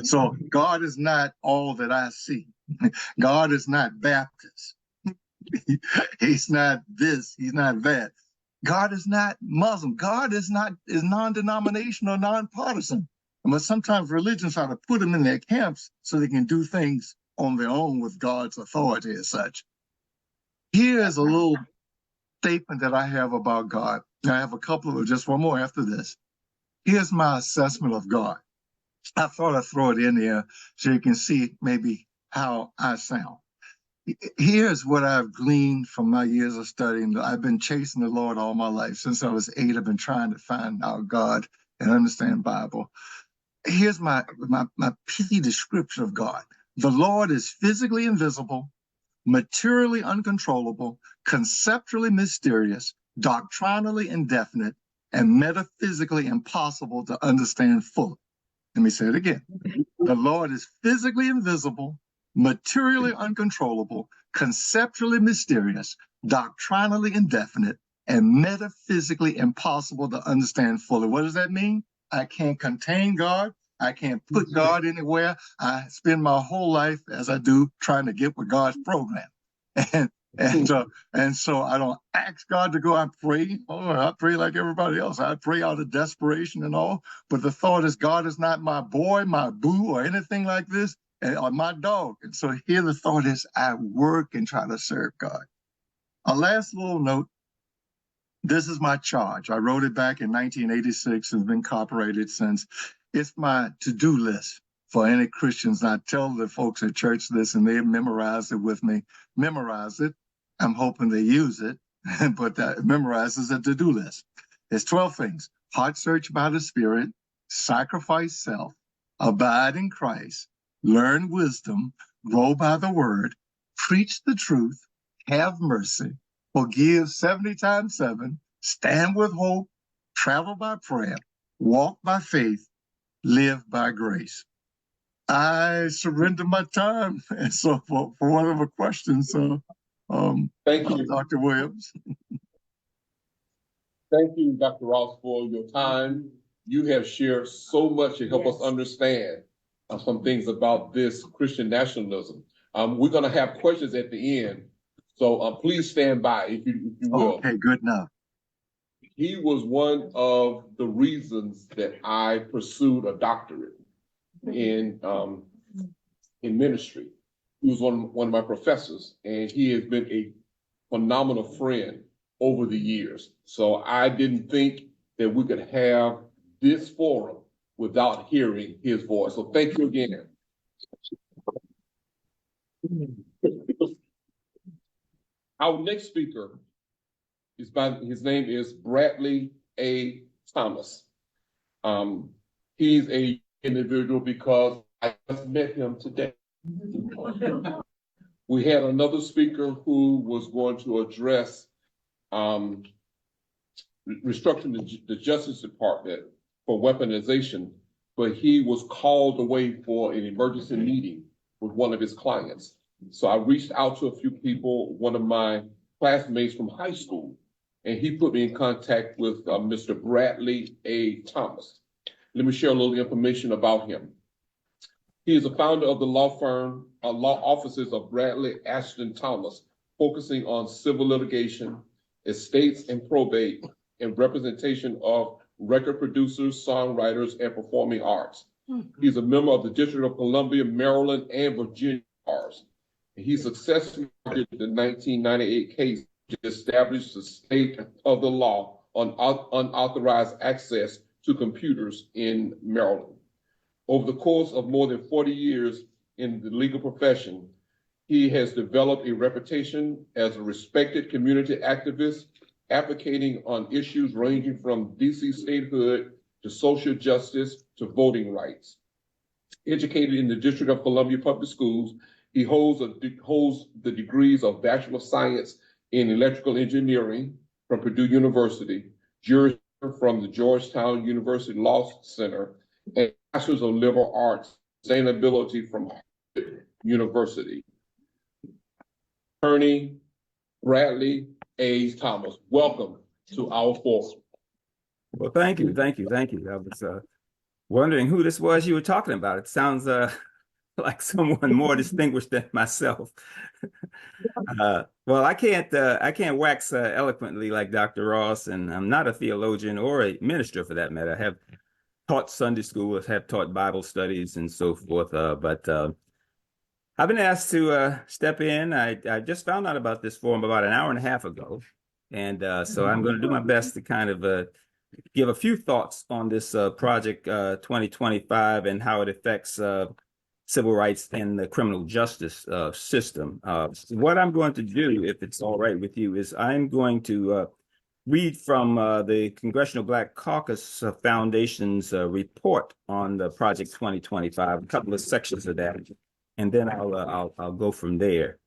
So God is not all that I see. God is not Baptist. He's not this, he's not that. God is not Muslim. God is non-denominational, non-partisan. But sometimes religions try to put them in their camps so they can do things on their own with God's authority as such. Here's a little statement that I have about God. I have a couple of, just one more after this. Here's my assessment of God. I thought I'd throw it in there so you can see maybe how I sound. Here's what I've gleaned from my years of studying. I've been chasing the Lord all my life. Since I was 8, I've been trying to find out God and understand Bible. Here's my pithy description of God. The Lord is physically invisible, materially uncontrollable, conceptually mysterious, doctrinally indefinite, and metaphysically impossible to understand fully. Let me say it again. The Lord is physically invisible, materially uncontrollable, conceptually mysterious, doctrinally indefinite, and metaphysically impossible to understand fully. What does that mean? I can't contain God. I can't put God anywhere. I spend my whole life, as I do, trying to get with God's program. And so I don't ask God to go. I pray. I pray like everybody else. I pray out of desperation and all. But the thought is, God is not my boy, my boo, or anything like this, or my dog. And so here the thought is, I work and try to serve God. A last little note. This is my charge. I wrote it back in 1986 and been copyrighted since. It's my to-do list for any Christians. I tell the folks at church this, and they memorize it with me. Memorize it. I'm hoping they use it, but that memorizes a to-do list. It's 12 things: heart search by the Spirit, sacrifice self, abide in Christ, learn wisdom, grow by the word, preach the truth, have mercy, forgive 70 times 7, stand with hope, travel by prayer, walk by faith, live by grace. I surrender my time. And so for whatever questions, Thank you. Dr. Williams. Thank you, Dr. Ross, for your time. You have shared so much to help us understand some things about this Christian nationalism. We're going to have questions at the end, so please stand by if you will. Okay, good enough. He was one of the reasons that I pursued a doctorate in ministry. He was one of my professors, and he has been a phenomenal friend over the years. So I didn't think that we could have this forum without hearing his voice. So thank you again. Our next speaker his name is Bradley A. Thomas. He's a individual because I just met him today. We had another speaker who was going to address restructuring the Justice Department for weaponization, but he was called away for an emergency meeting with one of his clients. So I reached out to a few people, one of my classmates from high school, and he put me in contact with Mr. Bradley A. Thomas. Let me share a little information about him. He is a founder of the law firm, law offices of Bradley Ashton Thomas, focusing on civil litigation, estates and probate, and representation of record producers, songwriters, and performing arts. He's a member of the District of Columbia, Maryland, and Virginia bars. He successfully argued the 1998 case to establish the state of the law on unauthorized access to computers in Maryland. Over the course of more than 40 years in the legal profession, he has developed a reputation as a respected community activist, advocating on issues ranging from DC statehood to social justice to voting rights. Educated in the District of Columbia Public Schools, he holds the degrees of Bachelor of Science in Electrical Engineering from Purdue University, jurist from the Georgetown University Law Center, and Masters of Liberal Arts Sustainability from Harvard University. Attorney Bradley A. Thomas, welcome to our forum. Well, thank you. I was wondering who this was you were talking about. It sounds like someone more distinguished than myself. Well, I can't wax eloquently like Dr. Ross, and I'm not a theologian or a minister for that matter. I have taught Sunday school, have taught Bible studies and so forth, but I've been asked to step in. I just found out about this forum about an hour and a half ago, and so I'm going to do my best to kind of give a few thoughts on this project 2025 and how it affects civil rights and the criminal justice system. What I'm going to do, if it's all right with you, is I'm going to read from the Congressional Black Caucus Foundation's report on the Project 2025, a couple of sections of that, and then I'll go from there.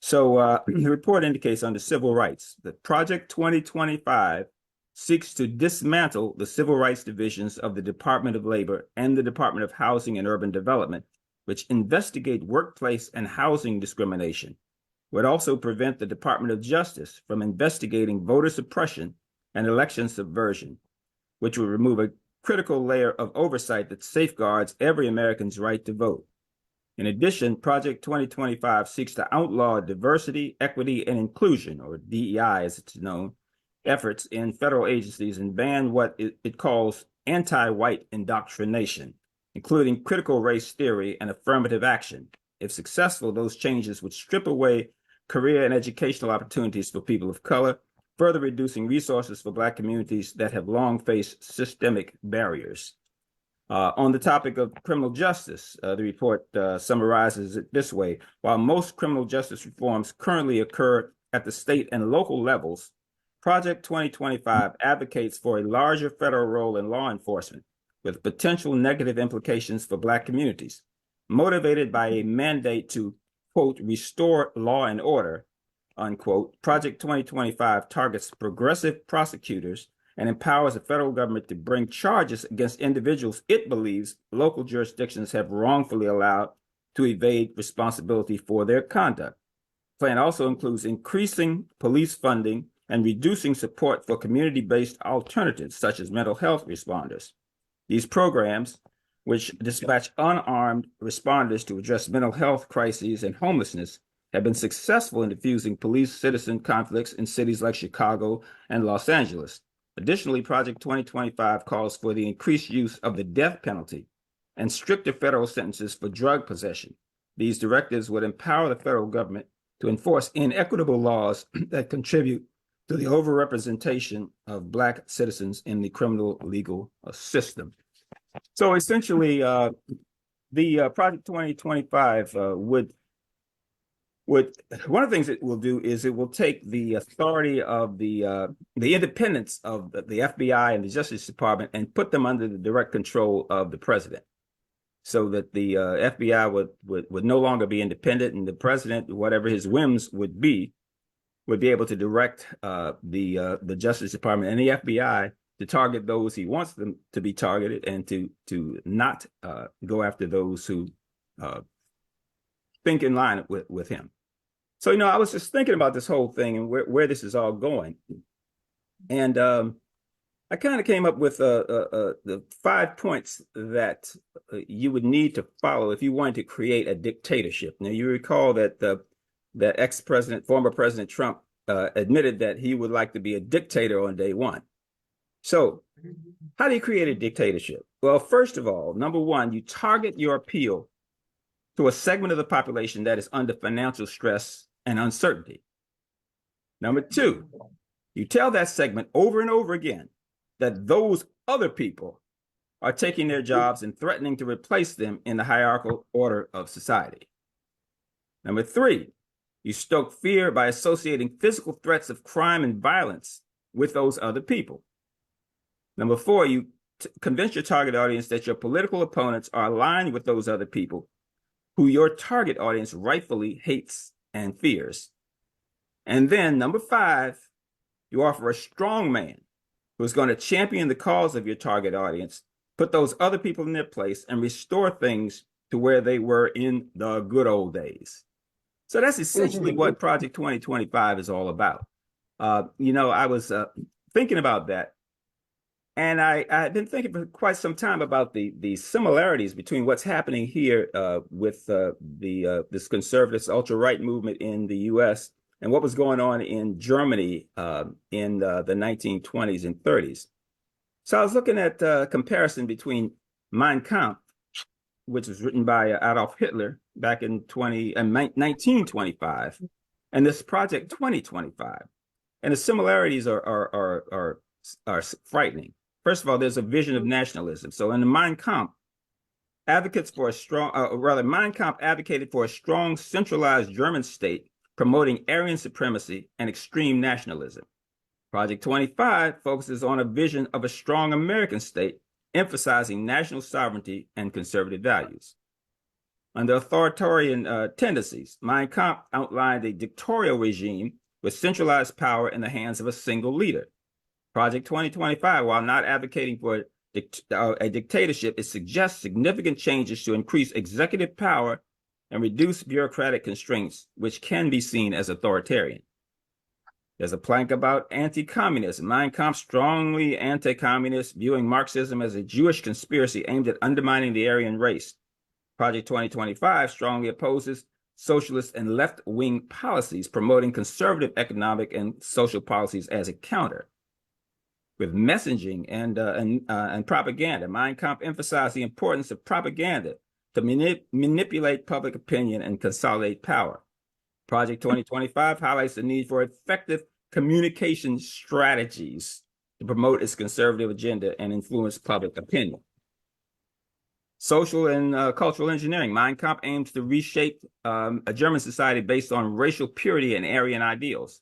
So the report indicates under civil rights that Project 2025 seeks to dismantle the civil rights divisions of the Department of Labor and the Department of Housing and Urban Development, which investigate workplace and housing discrimination. Would also prevent the Department of Justice from investigating voter suppression and election subversion, which would remove a critical layer of oversight that safeguards every American's right to vote. In addition, Project 2025 seeks to outlaw diversity, equity, and inclusion, or DEI as it's known, efforts in federal agencies and ban what it calls anti-white indoctrination, including critical race theory and affirmative action. If successful, those changes would strip away career and educational opportunities for people of color, further reducing resources for Black communities that have long faced systemic barriers. On the topic of criminal justice, the report summarizes it this way. While most criminal justice reforms currently occur at the state and local levels, Project 2025 advocates for a larger federal role in law enforcement with potential negative implications for Black communities, motivated by a mandate to, quote, restore law and order, unquote. Project 2025 targets progressive prosecutors and empowers the federal government to bring charges against individuals it believes local jurisdictions have wrongfully allowed to evade responsibility for their conduct. The plan also includes increasing police funding and reducing support for community-based alternatives, such as mental health responders. These programs, which dispatch unarmed responders to address mental health crises and homelessness, have been successful in diffusing police-citizen conflicts in cities like Chicago and Los Angeles. Additionally, Project 2025 calls for the increased use of the death penalty and stricter federal sentences for drug possession. These directives would empower the federal government to enforce inequitable laws that contribute to the overrepresentation of Black citizens in the criminal legal system. So essentially, the Project 2025 would one of the things it will do is it will take the authority of the independence of the FBI and the Justice Department and put them under the direct control of the president, so that the FBI would no longer be independent, and the president, whatever his whims would be able to direct the Justice Department and the FBI to target those he wants them to be targeted, and to not go after those who think in line with him. So, I was just thinking about this whole thing and where this is all going. And I kind of came up with the 5 points that you would need to follow if you wanted to create a dictatorship. Now, you recall that that former President Trump admitted that he would like to be a dictator on day one. So how do you create a dictatorship? Well, first of all, number one, you target your appeal to a segment of the population that is under financial stress and uncertainty. Number two, you tell that segment over and over again that those other people are taking their jobs and threatening to replace them in the hierarchical order of society. Number 3, you stoke fear by associating physical threats of crime and violence with those other people. Number 4, you convince your target audience that your political opponents are aligned with those other people who your target audience rightfully hates and fears. And then number 5, you offer a strong man who's going to champion the cause of your target audience, put those other people in their place, and restore things to where they were in the good old days. So that's essentially what Project 2025 is all about. I was thinking about that, and I've been thinking for quite some time about the similarities between what's happening here with this conservative ultra-right movement in the U.S. and what was going on in Germany in the 1920s and 30s. So I was looking at a comparison between Mein Kampf, which was written by Adolf Hitler back in 1925, and this Project 2025. And the similarities are frightening. First of all, there's a vision of nationalism. So in the Mein Kampf, Mein Kampf advocated for a strong, centralized German state promoting Aryan supremacy and extreme nationalism. Project 25 focuses on a vision of a strong American state, emphasizing national sovereignty and conservative values. Under authoritarian tendencies, Mein Kampf outlined a dictatorial regime with centralized power in the hands of a single leader. Project 2025, while not advocating for a dictatorship, it suggests significant changes to increase executive power and reduce bureaucratic constraints, which can be seen as authoritarian. There's a plank about anti-communism. Mein Kampf strongly anti-communist, viewing Marxism as a Jewish conspiracy aimed at undermining the Aryan race. Project 2025 strongly opposes socialist and left-wing policies, promoting conservative economic and social policies as a counter. With messaging and propaganda, Mein Kampf emphasized the importance of propaganda to manipulate public opinion and consolidate power. Project 2025 highlights the need for effective communication strategies to promote its conservative agenda and influence public opinion. Social and cultural engineering. Mein Kampf aims to reshape a German society based on racial purity and Aryan ideals.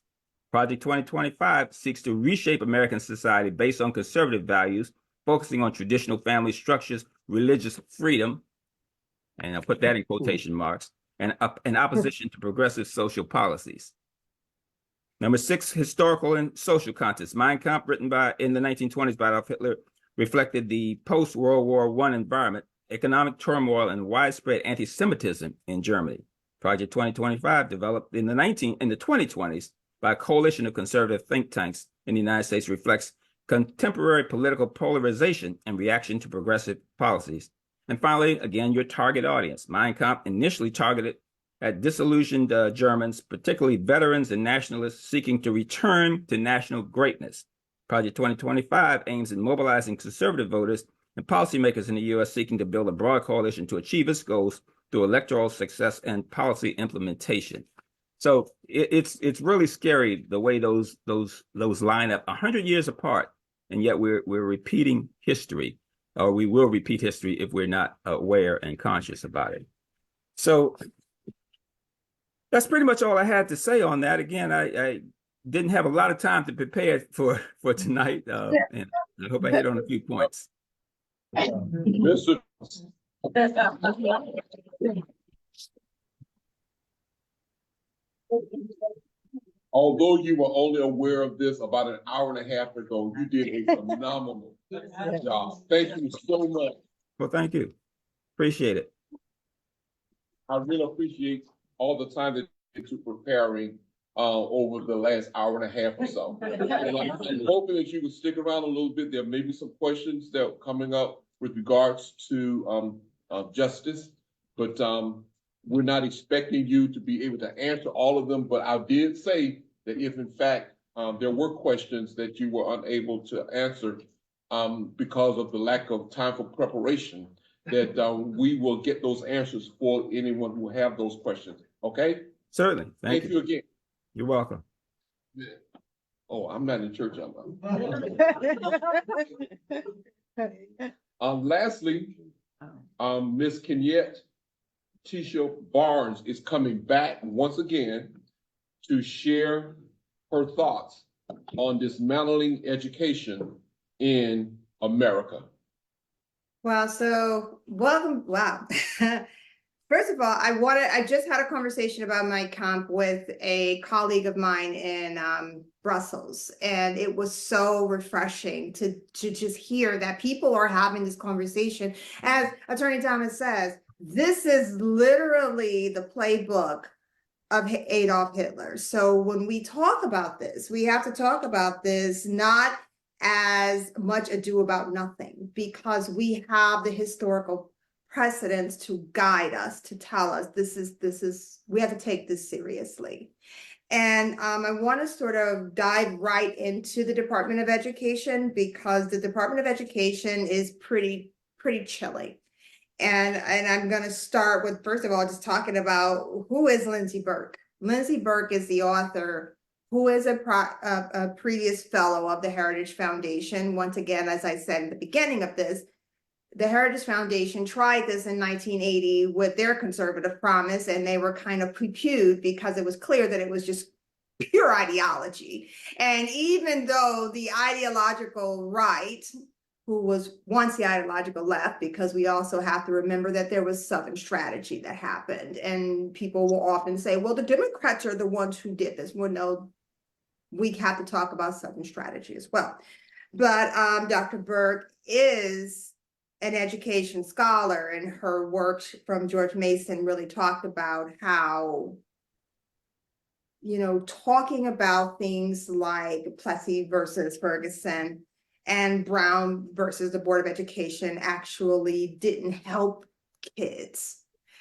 Project 2025 seeks to reshape American society based on conservative values, focusing on traditional family structures, religious freedom, and I'll put that in quotation marks, and in opposition to progressive social policies. Number 6, historical and social context. Mein Kampf, written in the 1920s by Adolf Hitler, reflected the post-World War I environment, economic turmoil, and widespread anti-Semitism in Germany. Project 2025, developed in the 2020s by a coalition of conservative think tanks in the United States, reflects contemporary political polarization and reaction to progressive policies. And finally, again, your target audience. Mein Kampf initially targeted at disillusioned Germans, particularly veterans and nationalists seeking to return to national greatness. Project 2025 aims at mobilizing conservative voters and policymakers in the U.S. seeking to build a broad coalition to achieve its goals through electoral success and policy implementation. So it's really scary the way those line up 100 years apart, and yet we're repeating history. Or we will repeat history if we're not aware and conscious about it. So that's pretty much all I had to say on that. Again, I didn't have a lot of time to prepare for tonight, and I hope I hit on a few points. Mr. Although you were only aware of this about an hour and a half ago, you did a phenomenal job. Thank you so much. Well, thank you. Appreciate it. I really appreciate all the time that you're preparing over the last hour and a half or so. And I'm hoping that you will stick around a little bit. There may be some questions that are coming up with regards to justice, but we're not expecting you to be able to answer all of them. But I did say that if in fact there were questions that you were unable to answer because of the lack of time for preparation, that we will get those answers for anyone who have those questions. Okay? Certainly. Thank you again. You're welcome. Yeah. Oh, I'm not in church, lastly, Miss Kenyette Tisha Barnes is coming back once again to share her thoughts on dismantling education in America. Wow, so welcome. Wow. First of all, I just had a conversation about my comp with a colleague of mine in Brussels, and it was so refreshing to just hear that people are having this conversation. As Attorney Thomas says, this is literally the playbook of Adolf Hitler. So when we talk about this, we have to talk about this not as much ado about nothing, because we have the historical precedents to guide us, to tell us this is we have to take this seriously. And I want to sort of dive right into the Department of Education, because the Department of Education is pretty chilly. And I'm going to start with, first of all, just talking about who is Lindsay Burke. Lindsay Burke is the author who is a previous fellow of the Heritage Foundation. Once again, as I said in the beginning of this, the Heritage Foundation tried this in 1980 with their conservative promise, and they were kind of poo-pooed because it was clear that it was just pure ideology. And even though the ideological right, who was once the ideological left, because we also have to remember that there was Southern strategy that happened. And people will often say, well, the Democrats are the ones who did this. Well, no, we have to talk about Southern strategy as well. But Dr. Burke is an education scholar, and her work from George Mason really talked about how, you know, talking about things like Plessy versus Ferguson and Brown versus the Board of Education actually didn't help kids.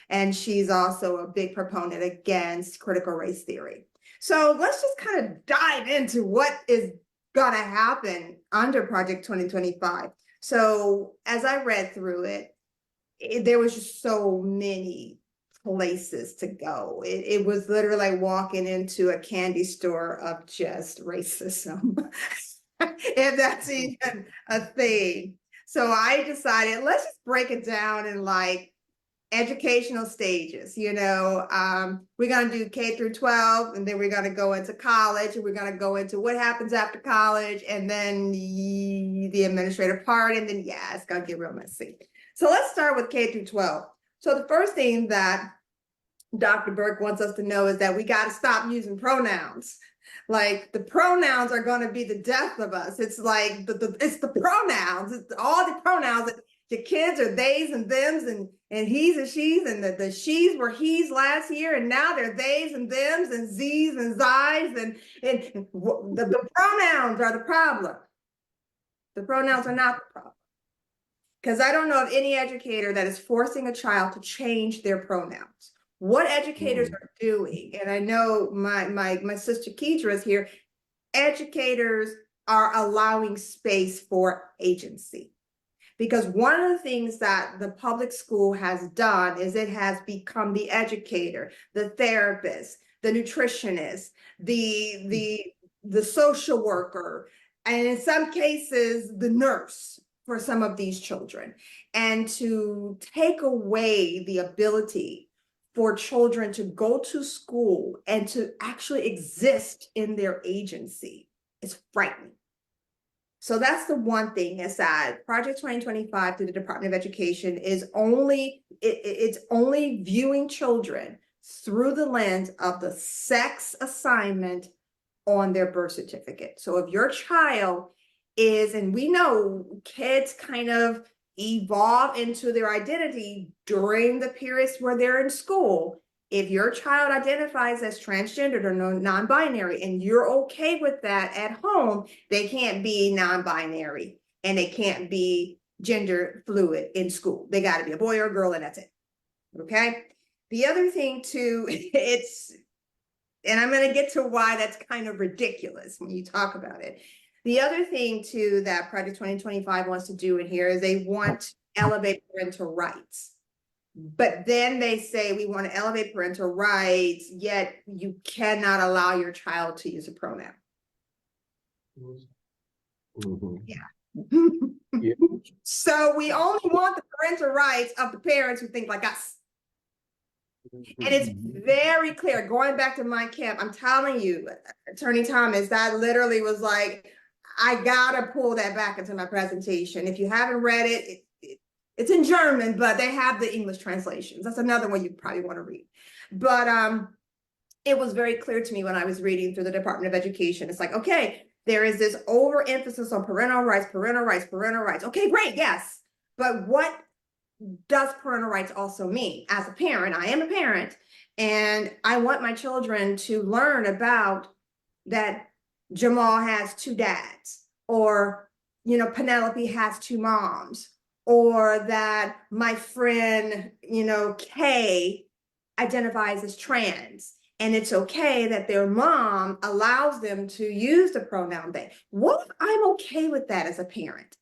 And she's also a big proponent against critical race theory. So let's just kind of dive into what is gonna happen under Project 2025. So as I read through it, there was just so many places to go. It was literally like walking into a candy store of just racism, if that's even a thing. So I decided, let's just break it down in like educational stages. You know, we're going to do K through 12, and then we're going to go into college, and we're going to go into what happens after college, and then the administrative part, and then yeah, it's going to get real messy. So let's start with K through 12. So the first thing that Dr. Burke wants us to know is that we got to stop using pronouns. Like the pronouns are going to be the death of us. It's like it's the pronouns. It's all the pronouns. The kids are theys and thems and he's and she's, and the she's were he's last year, and now they're theys and thems and z's and zis, and the pronouns are the problem. The pronouns are not the problem. Because I don't know of any educator that is forcing a child to change their pronouns. What educators are doing, and I know my sister Keidra is here, educators are allowing space for agency. Because one of the things that the public school has done is it has become the educator, the therapist, the nutritionist, the social worker, and in some cases, the nurse for some of these children. And to take away the ability for children to go to school and to actually exist in their agency is frightening. So that's the one thing, is that Project 2025 through the Department of Education is only, it's only viewing children through the lens of the sex assignment on their birth certificate. So if your child is, and we know kids kind of evolve into their identity during the periods where they're in school. If your child identifies as transgendered or non-binary, and you're okay with that at home, they can't be non-binary and they can't be gender fluid in school. They got to be a boy or a girl, and that's it. Okay. The other thing too, and I'm going to get to why that's kind of ridiculous when you talk about it. The other thing too that Project 2025 wants to do in here is they want to elevate parental rights. But then they say we want to elevate parental rights, yet you cannot allow your child to use a pronoun. So we only want the parental rights of the parents who think like us. And it's very clear, going back to my camp, I'm telling you, Attorney Thomas, that literally was like, I gotta pull that back into my presentation. If you haven't read it, it's in German, but they have the English translations. That's another one you probably want to read. But it was very clear to me when I was reading through the Department of Education. It's like, okay, there is this overemphasis on parental rights, parental rights, parental rights. Okay, great, yes. But what does parental rights also mean? As a parent, I am a parent, and I want my children to learn about that Jamal has two dads, or, you know, Penelope has two moms, or that my friend, you know, Kay identifies as trans, and it's okay that their mom allows them to use the pronoun they. What if I'm okay with that as a parent?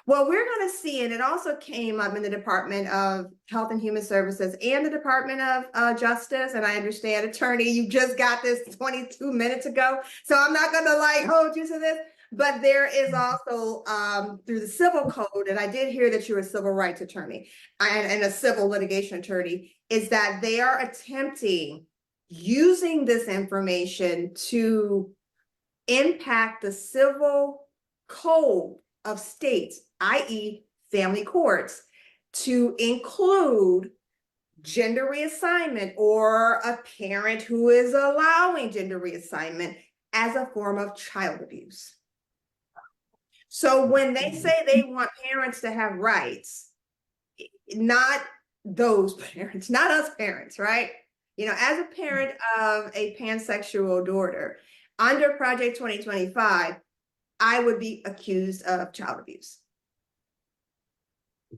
Well, we're going to see, and it also came up in the Department of Health and Human Services and the Department of Justice. And I understand, attorney, you just got this 22 minutes ago, so I'm not going to like hold you to this. But there is also through the civil code, and I did hear that you're a civil rights attorney and a civil litigation attorney, is that they are attempting using this information to impact the civil code of states, i.e. family courts, to include gender reassignment or a parent who is allowing gender reassignment as a form of child abuse. So when they say they want parents to have rights, not those parents, not us parents, right? You know, as a parent of a pansexual daughter, under Project 2025, I would be accused of child abuse.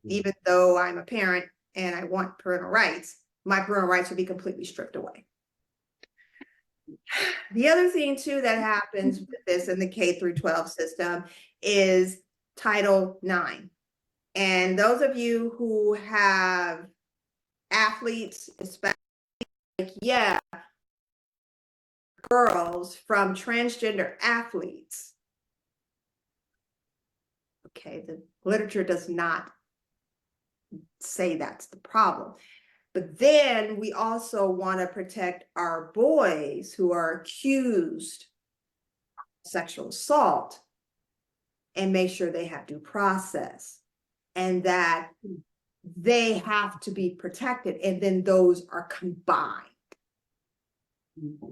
Even though I'm a parent and I want parental rights, my parental rights would be completely stripped away. The other thing too that happens with this in the K through 12 system is Title IX. And those of you who have athletes, especially, like, yeah, girls from transgender athletes. Okay, the literature does not say that's the problem. But then we also want to protect our boys who are accused of sexual assault and make sure they have due process and that they have to be protected. And then those are combined.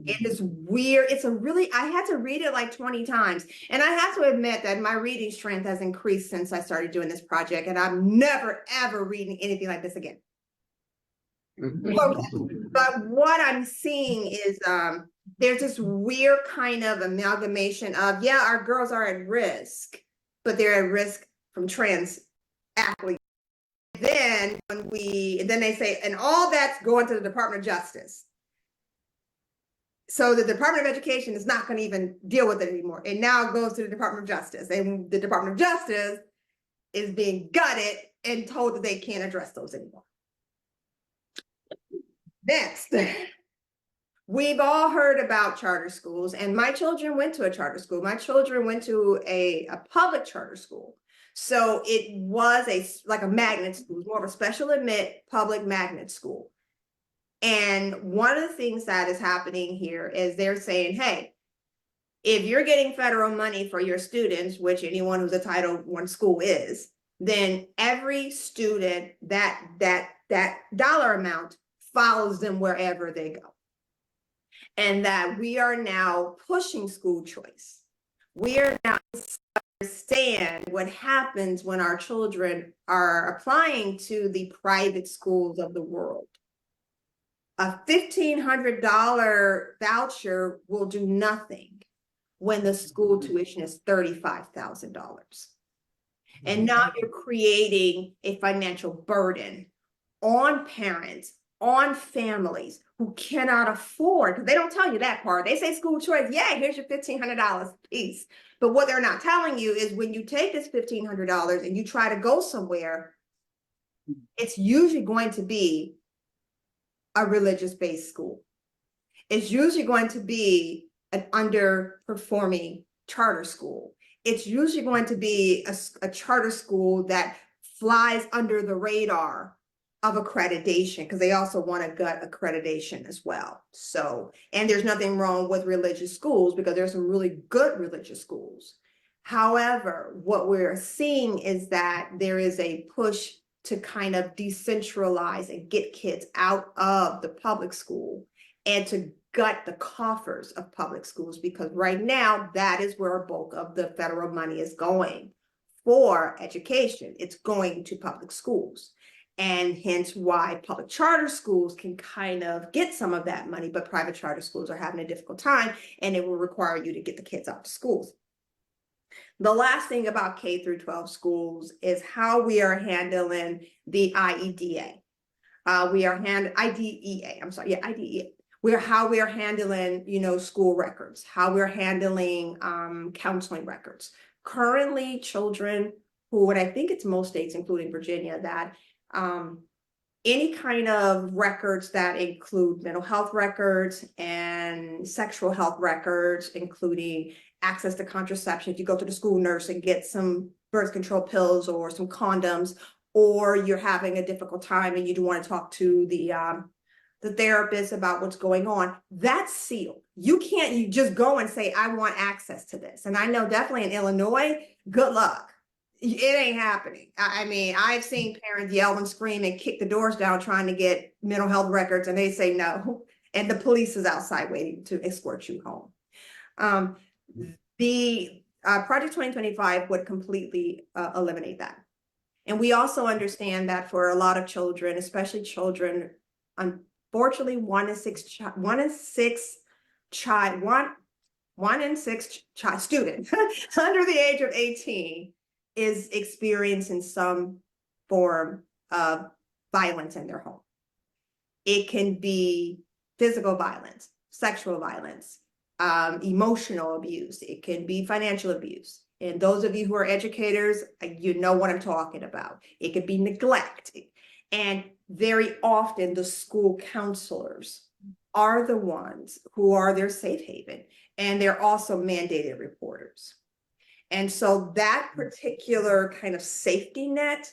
It is weird. It's a really, I had to read it like 20 times. And I have to admit that my reading strength has increased since I started doing this project. And I'm never, ever reading anything like this again. But what I'm seeing is there's this weird kind of amalgamation of, yeah, our girls are at risk, but they're at risk from trans athletes. Then then they say, and all that's going to the Department of Justice. So the Department of Education is not going to even deal with it anymore. It now goes to the Department of Justice, and the Department of Justice is being gutted and told that they can't address those anymore. Next, we've all heard about charter schools, and my children went to a charter school. My children went to a public charter school. So it was like a magnet school, more of a special admit public magnet school. And one of the things that is happening here is they're saying, hey, if you're getting federal money for your students, which anyone who's a Title I school is, then every student, that dollar amount follows them wherever they go. And that we are now pushing school choice. We are now understand what happens when our children are applying to the private schools of the world. A $1,500 voucher will do nothing when the school tuition is $35,000. And now you're creating a financial burden on parents, on families who cannot afford, because they don't tell you that part. They say school choice, yeah, here's your $1,500 piece. But what they're not telling you is when you take this $1,500 and you try to go somewhere, it's usually going to be a religious-based school. It's usually going to be an underperforming charter school. It's usually going to be a charter school that flies under the radar of accreditation, because they also want to gut accreditation as well. So, and there's nothing wrong with religious schools, because there's some really good religious schools. However, what we're seeing is that there is a push to kind of decentralize and get kids out of the public school and to gut the coffers of public schools, because right now that is where a bulk of the federal money is going for education. It's going to public schools, and hence why public charter schools can kind of get some of that money, but private charter schools are having a difficult time, and it will require you to get the kids out to schools. The last thing about K through 12 schools is how we are handling the IDEA. IDEA, I'm sorry, yeah, IDEA. How we are handling, school records, how we're handling counseling records. Currently, children who, and I think it's most states, including Virginia, that any kind of records that include mental health records and sexual health records, including access to contraception, if you go to the school nurse and get some birth control pills or some condoms, or you're having a difficult time and you do want to talk to the therapist about what's going on, that's sealed. You just go and say, I want access to this. And I know definitely in Illinois, good luck. It ain't happening. I mean, I've seen parents yell and scream and kick the doors down trying to get mental health records, and they say no. And the police is outside waiting to escort you home. The Project 2025 would completely eliminate that. And we also understand that for a lot of children, especially children, unfortunately, one in six student under the age of 18 is experiencing some form of violence in their home. It can be physical violence, sexual violence, emotional abuse. It can be financial abuse. And those of you who are educators, you know what I'm talking about. It could be neglect. And very often the school counselors are the ones who are their safe haven, and they're also mandated reporters. And so that particular kind of safety net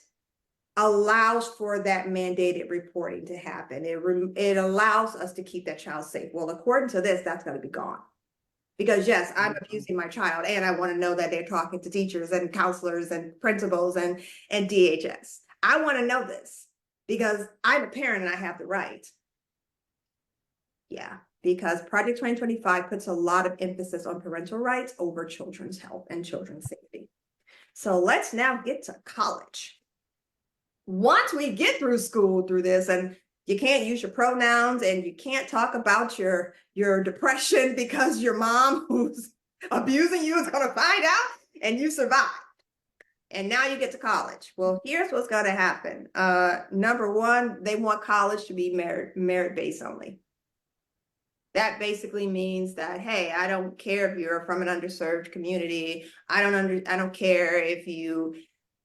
allows for that mandated reporting to happen. It allows us to keep that child safe. Well, according to this, that's going to be gone. Because yes, I'm abusing my child, and I want to know that they're talking to teachers and counselors and principals and DHS. I want to know this because I'm a parent and I have the right. Yeah, because Project 2025 puts a lot of emphasis on parental rights over children's health and children's safety. So let's now get to college. Once we get through school through this, and you can't use your pronouns and you can't talk about your depression because your mom who's abusing you is going to find out and you survive. And now you get to college. Well, here's what's going to happen. Number one, they want college to be merit-based only. That basically means that, hey, I don't care if you're from an underserved community. I don't care if you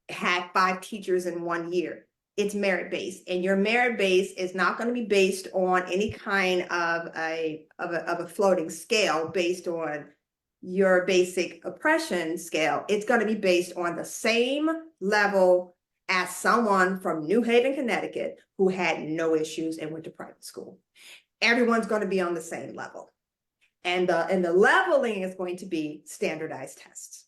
had 5 teachers in 1 year. It's merit-based, and your merit base is not going to be based on any kind of a floating scale based on your basic oppression scale. It's going to be based on the same level as someone from New Haven, Connecticut, who had no issues and went to private school. Everyone's going to be on the same level. And the leveling is going to be standardized tests.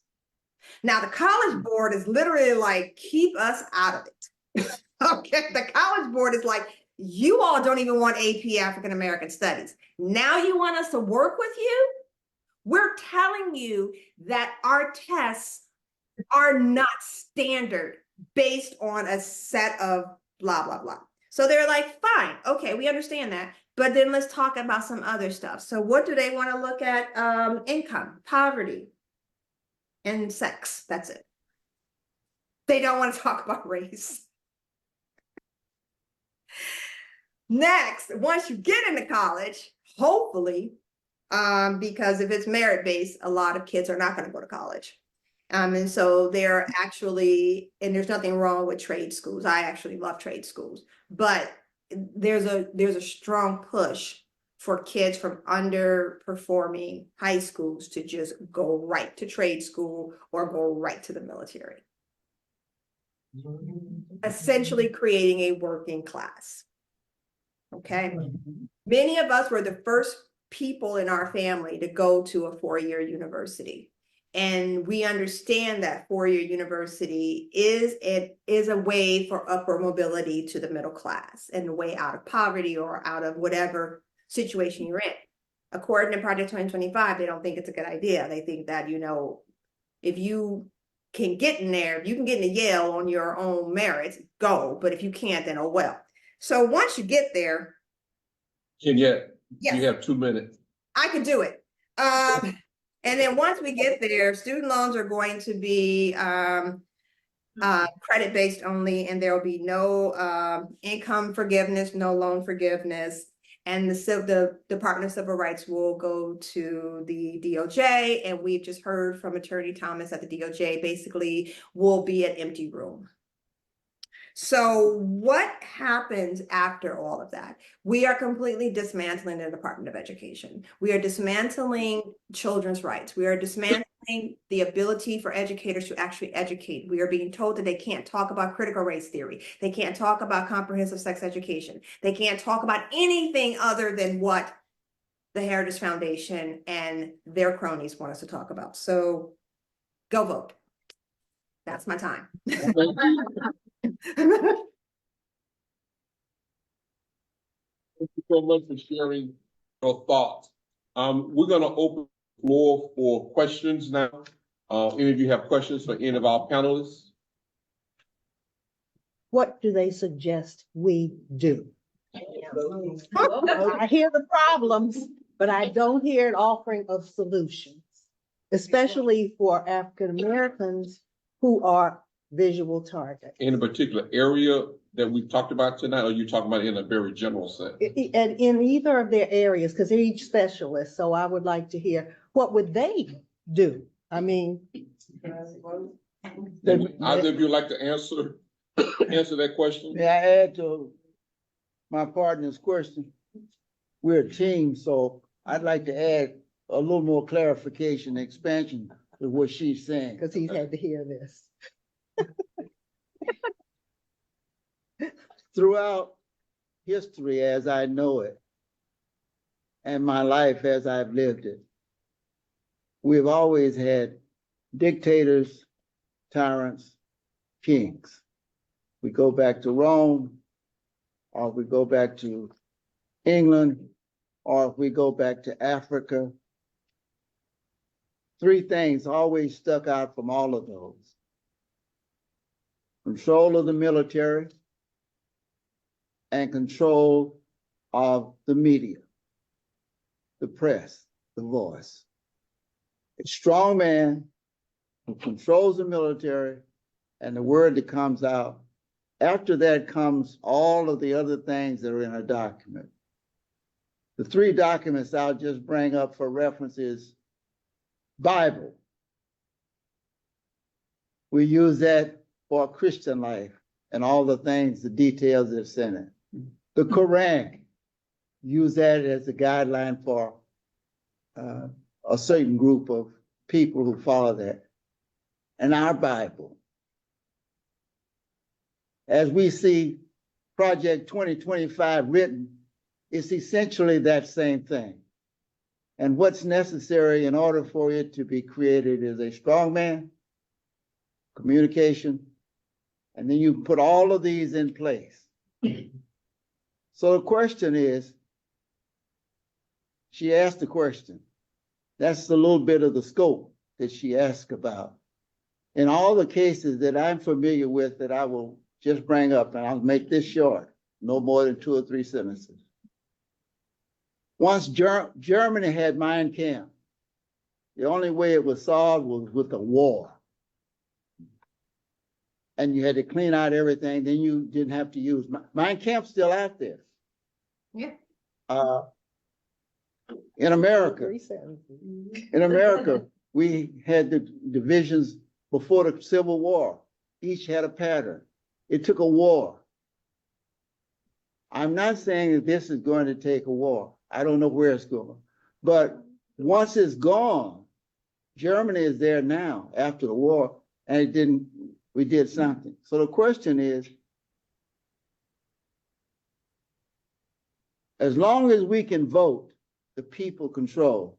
Now, the College Board is literally like, keep us out of it. Okay, the College Board is like, you all don't even want AP African American Studies. Now you want us to work with you? We're telling you that our tests are not standard based on a set of blah, blah, blah. So they're like, fine, okay, we understand that. But then let's talk about some other stuff. So what do they want to look at? Income, poverty, and sex. That's it. They don't want to talk about race. Next, once you get into college, hopefully, because if it's merit-based, a lot of kids are not going to go to college. And so they're actually, and there's nothing wrong with trade schools. I actually love trade schools, but there's a strong push for kids from underperforming high schools to just go right to trade school or go right to the military. Essentially creating a working class. Okay. Many of us were the first people in our family to go to a four-year university. And we understand that four-year university is a way for upward mobility to the middle class and a way out of poverty or out of whatever situation you're in. According to Project 2025, they don't think it's a good idea. They think that, you know, if you can get in there, if you can get into Yale on your own merits, go. But if you can't, then oh well. So once you get there, Kenyette, yes, you have 2 minutes. I could do it. And then once we get there, student loans are going to be credit-based only, and there will be no income forgiveness, no loan forgiveness. And the Department of Civil Rights will go to the DOJ, and we've just heard from Attorney Thomas that the DOJ basically will be an empty room. So what happens after all of that? We are completely dismantling the Department of Education. We are dismantling children's rights. We are dismantling the ability for educators to actually educate. We are being told that they can't talk about critical race theory. They can't talk about comprehensive sex education. They can't talk about anything other than what the Heritage Foundation and their cronies want us to talk about. So go vote. That's my time. Thank you so much for sharing your thoughts. We're going to open the floor for questions now. Any of you have questions for any of our panelists? What do they suggest we do? I hear the problems, but I don't hear an offering of solutions, especially for African Americans who are visual targets. In a particular area that we've talked about tonight, or are you talking about in a very general sense? And in either of their areas, because they're each specialists, so I would like to hear, what would they do? I mean. Either of you like to answer that question? May I add to my partner's question? We're a team, so I'd like to add a little more clarification, expansion to what she's saying. Because he's had to hear this. Throughout history as I know it, and my life as I've lived it, we've always had dictators, tyrants, kings. We go back to Rome, or we go back to England, or if we go back to Africa. Three things always stuck out from all of those. Control of the military and control of the media, the press, the voice. A strong man who controls the military and the word that comes out. After that comes all of the other things that are in a document. The three documents I'll just bring up for reference is Bible. We use that for Christian life and all the things, the details that's in it. The Quran, use that as a guideline for a certain group of people who follow that. And our Bible. As we see Project 2025 written, it's essentially that same thing. And what's necessary in order for it to be created is a strong man, communication, and then you put all of these in place. So the question is, she asked the question. That's a little bit of the scope that she asked about. In all the cases that I'm familiar with that I will just bring up, and I'll make this short, no more than 2 or 3 sentences. Once Germany had Mein Kampf, the only way it was solved was with a war. And you had to clean out everything, then you didn't have to use Mein Kampf's still out there. Yeah. In America, we had the divisions before the Civil War. Each had a pattern. It took a war. I'm not saying that this is going to take a war. I don't know where it's going. But once it's gone, Germany is there now after the war, and we did something. So the question is, as long as we can vote, the people control.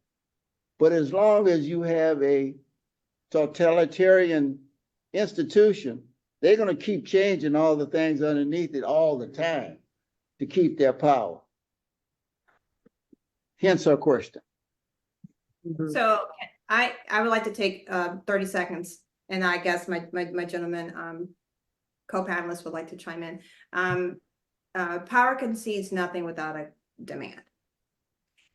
But as long as you have a totalitarian institution, they're going to keep changing all the things underneath it all the time to keep their power. Hence our question. So I would like to take 30 seconds, and I guess my gentleman co-panelists would like to chime in. Power concedes nothing without a demand.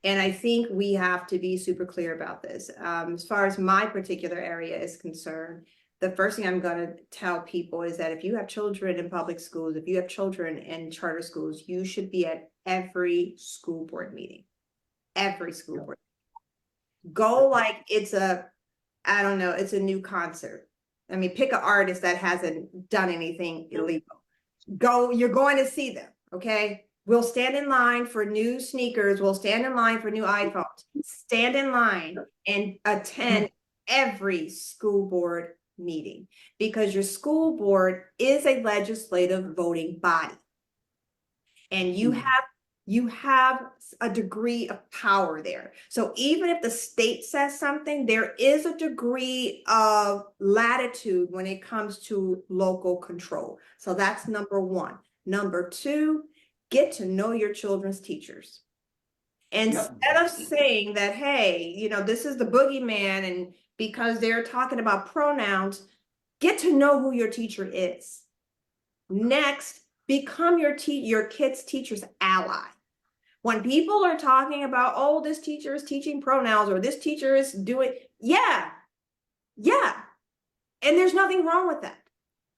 And I think we have to be super clear about this. As far as my particular area is concerned, the first thing I'm going to tell people is that if you have children in public schools, if you have children in charter schools, you should be at every school board meeting. Every school board. Go like it's I don't know, it's a new concert. I mean, pick an artist that hasn't done anything illegal. Go, you're going to see them, okay? We'll stand in line for new sneakers. We'll stand in line for new iPhones. Stand in line and attend every school board meeting, because your school board is a legislative voting body. And you have a degree of power there. So even if the state says something, there is a degree of latitude when it comes to local control. So that's number one. Number two, get to know your children's teachers. Instead of saying that, hey, you know, this is the boogeyman, and because they're talking about pronouns, get to know who your teacher is. Next, become your kid's teacher's ally. When people are talking about, oh, this teacher is teaching pronouns, or this teacher is doing, yeah. And there's nothing wrong with that.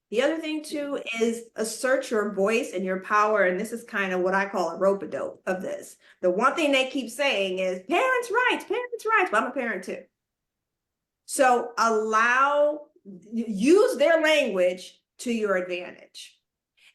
The other thing too is assert your voice and your power. And this is kind of what I call a rope-a-dope of this. The one thing they keep saying is parents' rights, but I'm a parent too. So use their language to your advantage.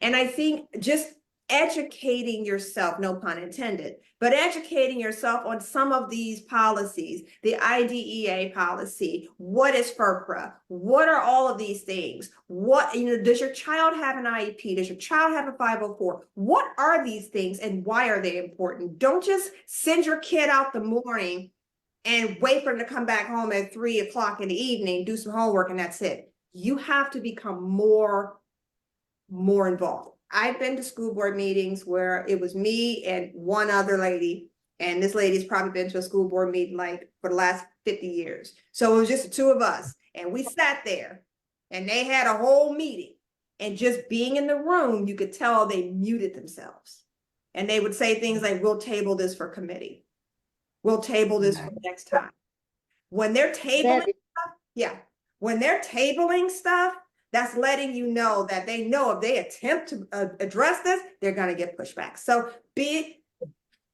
And I think just educating yourself, no pun intended, but educating yourself on some of these policies, the IDEA policy, what is FERPRA, what are all of these things? What, you know, does your child have an IEP? Does your child have a 504? What are these things and why are they important? Don't just send your kid out the morning and wait for them to come back home at 3 o'clock in the evening, do some homework, and that's it. You have to become more involved. I've been to school board meetings where it was me and one other lady, and this lady's probably been to a school board meeting like for the last 50 years. So it was just the two of us, and we sat there and they had a whole meeting, and just being in the room, you could tell they muted themselves. And they would say things like, we'll table this for committee. We'll table this for next time. When they're tabling stuff, when they're tabling stuff, that's letting you know that they know if they attempt to address this, they're going to get pushback. So be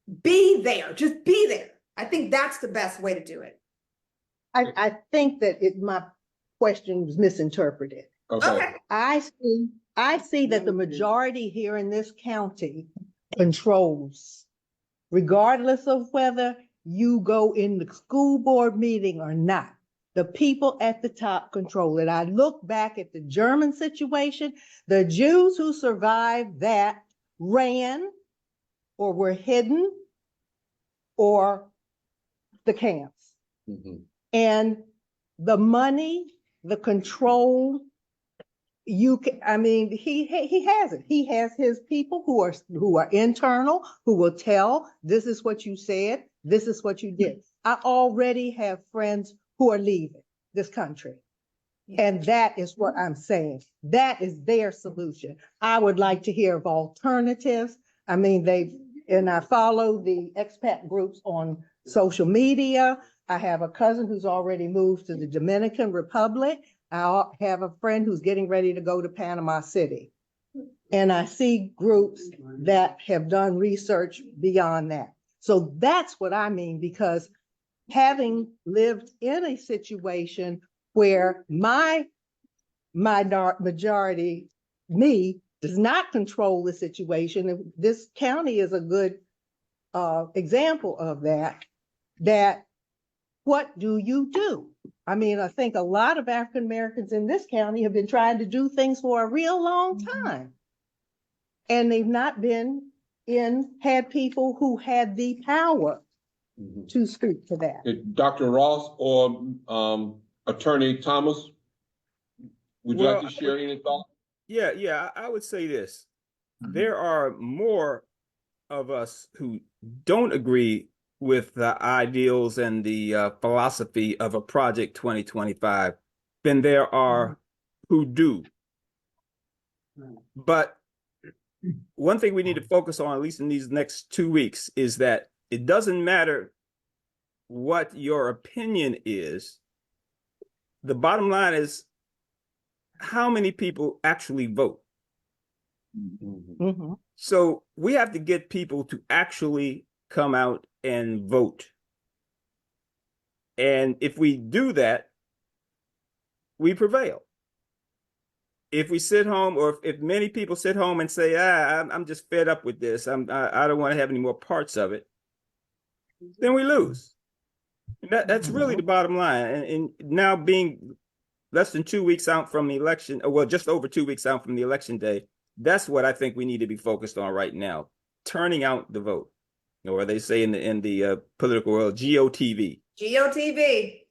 there, just be there. I think that's the best way to do it. I think that my question was misinterpreted. Okay. I see that the majority here in this county controls, regardless of whether you go in the school board meeting or not. The people at the top control it. I look back at the German situation, the Jews who survived that ran or were hidden or the camps. And the money, the control, he has it. He has his people who are internal, who will tell, this is what you said, this is what you did. I already have friends who are leaving this country. And that is what I'm saying. That is their solution. I would like to hear of alternatives. I mean, I follow the expat groups on social media. I have a cousin who's already moved to the Dominican Republic. I have a friend who's getting ready to go to Panama City. And I see groups that have done research beyond that. So that's what I mean, because having lived in a situation where my majority, me, does not control the situation, this county is a good example of that, that what do you do? I mean, I think a lot of African Americans in this county have been trying to do things for a real long time. And they've not had people who had the power to speak to that. Dr. Ross or Attorney Thomas, would you like to share any thoughts? Yeah, I would say this. There are more of us who don't agree with the ideals and the philosophy of a Project 2025 than there are who do. But one thing we need to focus on, at least in these next 2 weeks, is that it doesn't matter what your opinion is. The bottom line is how many people actually vote. Mhm. So we have to get people to actually come out and vote. And if we do that, we prevail. If we sit home, or if many people sit home and say, I'm just fed up with this, I don't want to have any more parts of it, then we lose. That's really the bottom line. And now being less than 2 weeks out from the election, or well, just over 2 weeks out from the election day, that's what I think we need to be focused on right now, turning out the vote, or they say in the political world, GOTV. GOTV.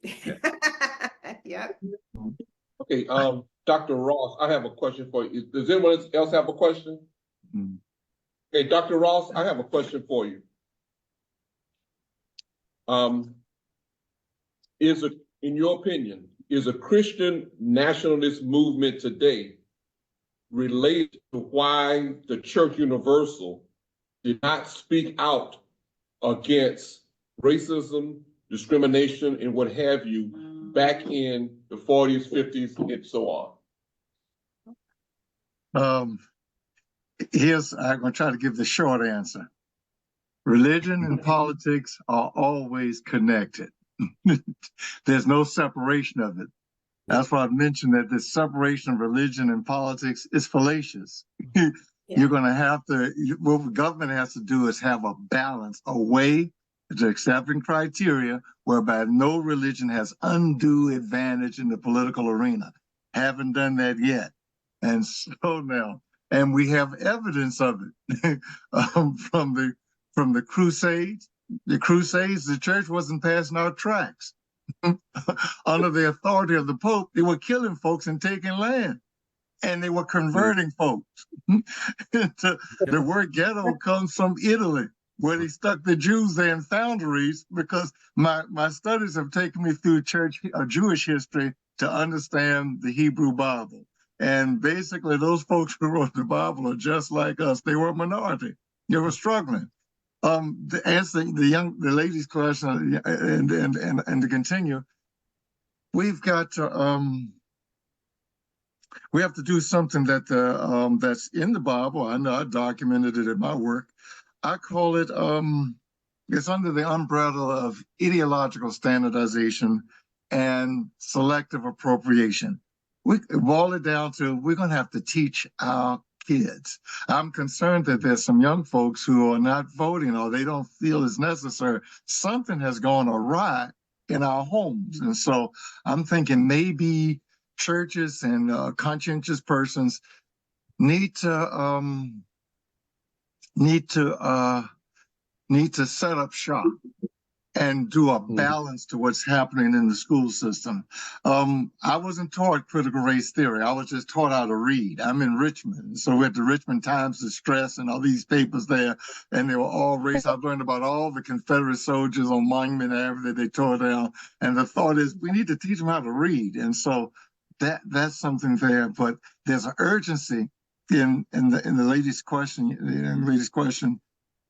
Yep. Okay, Dr. Ross, I have a question for you. Does anyone else have a question? Okay, Dr. Ross, I have a question for you. In your opinion, is a Christian nationalist movement today related to why the Church Universal did not speak out against racism, discrimination, and what have you back in the 40s, 50s, and so on? I'm gonna try to give the short answer. Religion and politics are always connected. There's no separation of it. That's why I mentioned that the separation of religion and politics is fallacious. You're gonna have to, what the government has to do is have a balance, a way to accepting criteria whereby no religion has undue advantage in the political arena. Haven't done that yet. And so now, and we have evidence of it from the Crusades. The Crusades, the church wasn't passing out tracts. Under the authority of the Pope, they were killing folks and taking land. And they were converting folks. The word ghetto comes from Italy, where they stuck the Jews there in foundries, because my studies have taken me through Jewish history to understand the Hebrew Bible. And basically, those folks who wrote the Bible are just like us. They were a minority. They were struggling. To answer the lady's question and to continue, we've got to we have to do something that that's in the Bible. I know I documented it in my work. I call it it's under the umbrella of ideological standardization and selective appropriation. We boil it down to we're going to have to teach our kids. I'm concerned that there's some young folks who are not voting or they don't feel it's necessary. Something has gone awry in our homes. And so I'm thinking maybe churches and conscientious persons need to set up shop and do a balance to what's happening in the school system. I wasn't taught critical race theory. I was just taught how to read. I'm in Richmond. So we had the Richmond Times Distress and all these papers there, and they were all race. I've learned about all the Confederate soldiers on Monument Avenue that they tore down. And the thought is we need to teach them how to read. And so that's something there, but there's an urgency in the lady's question.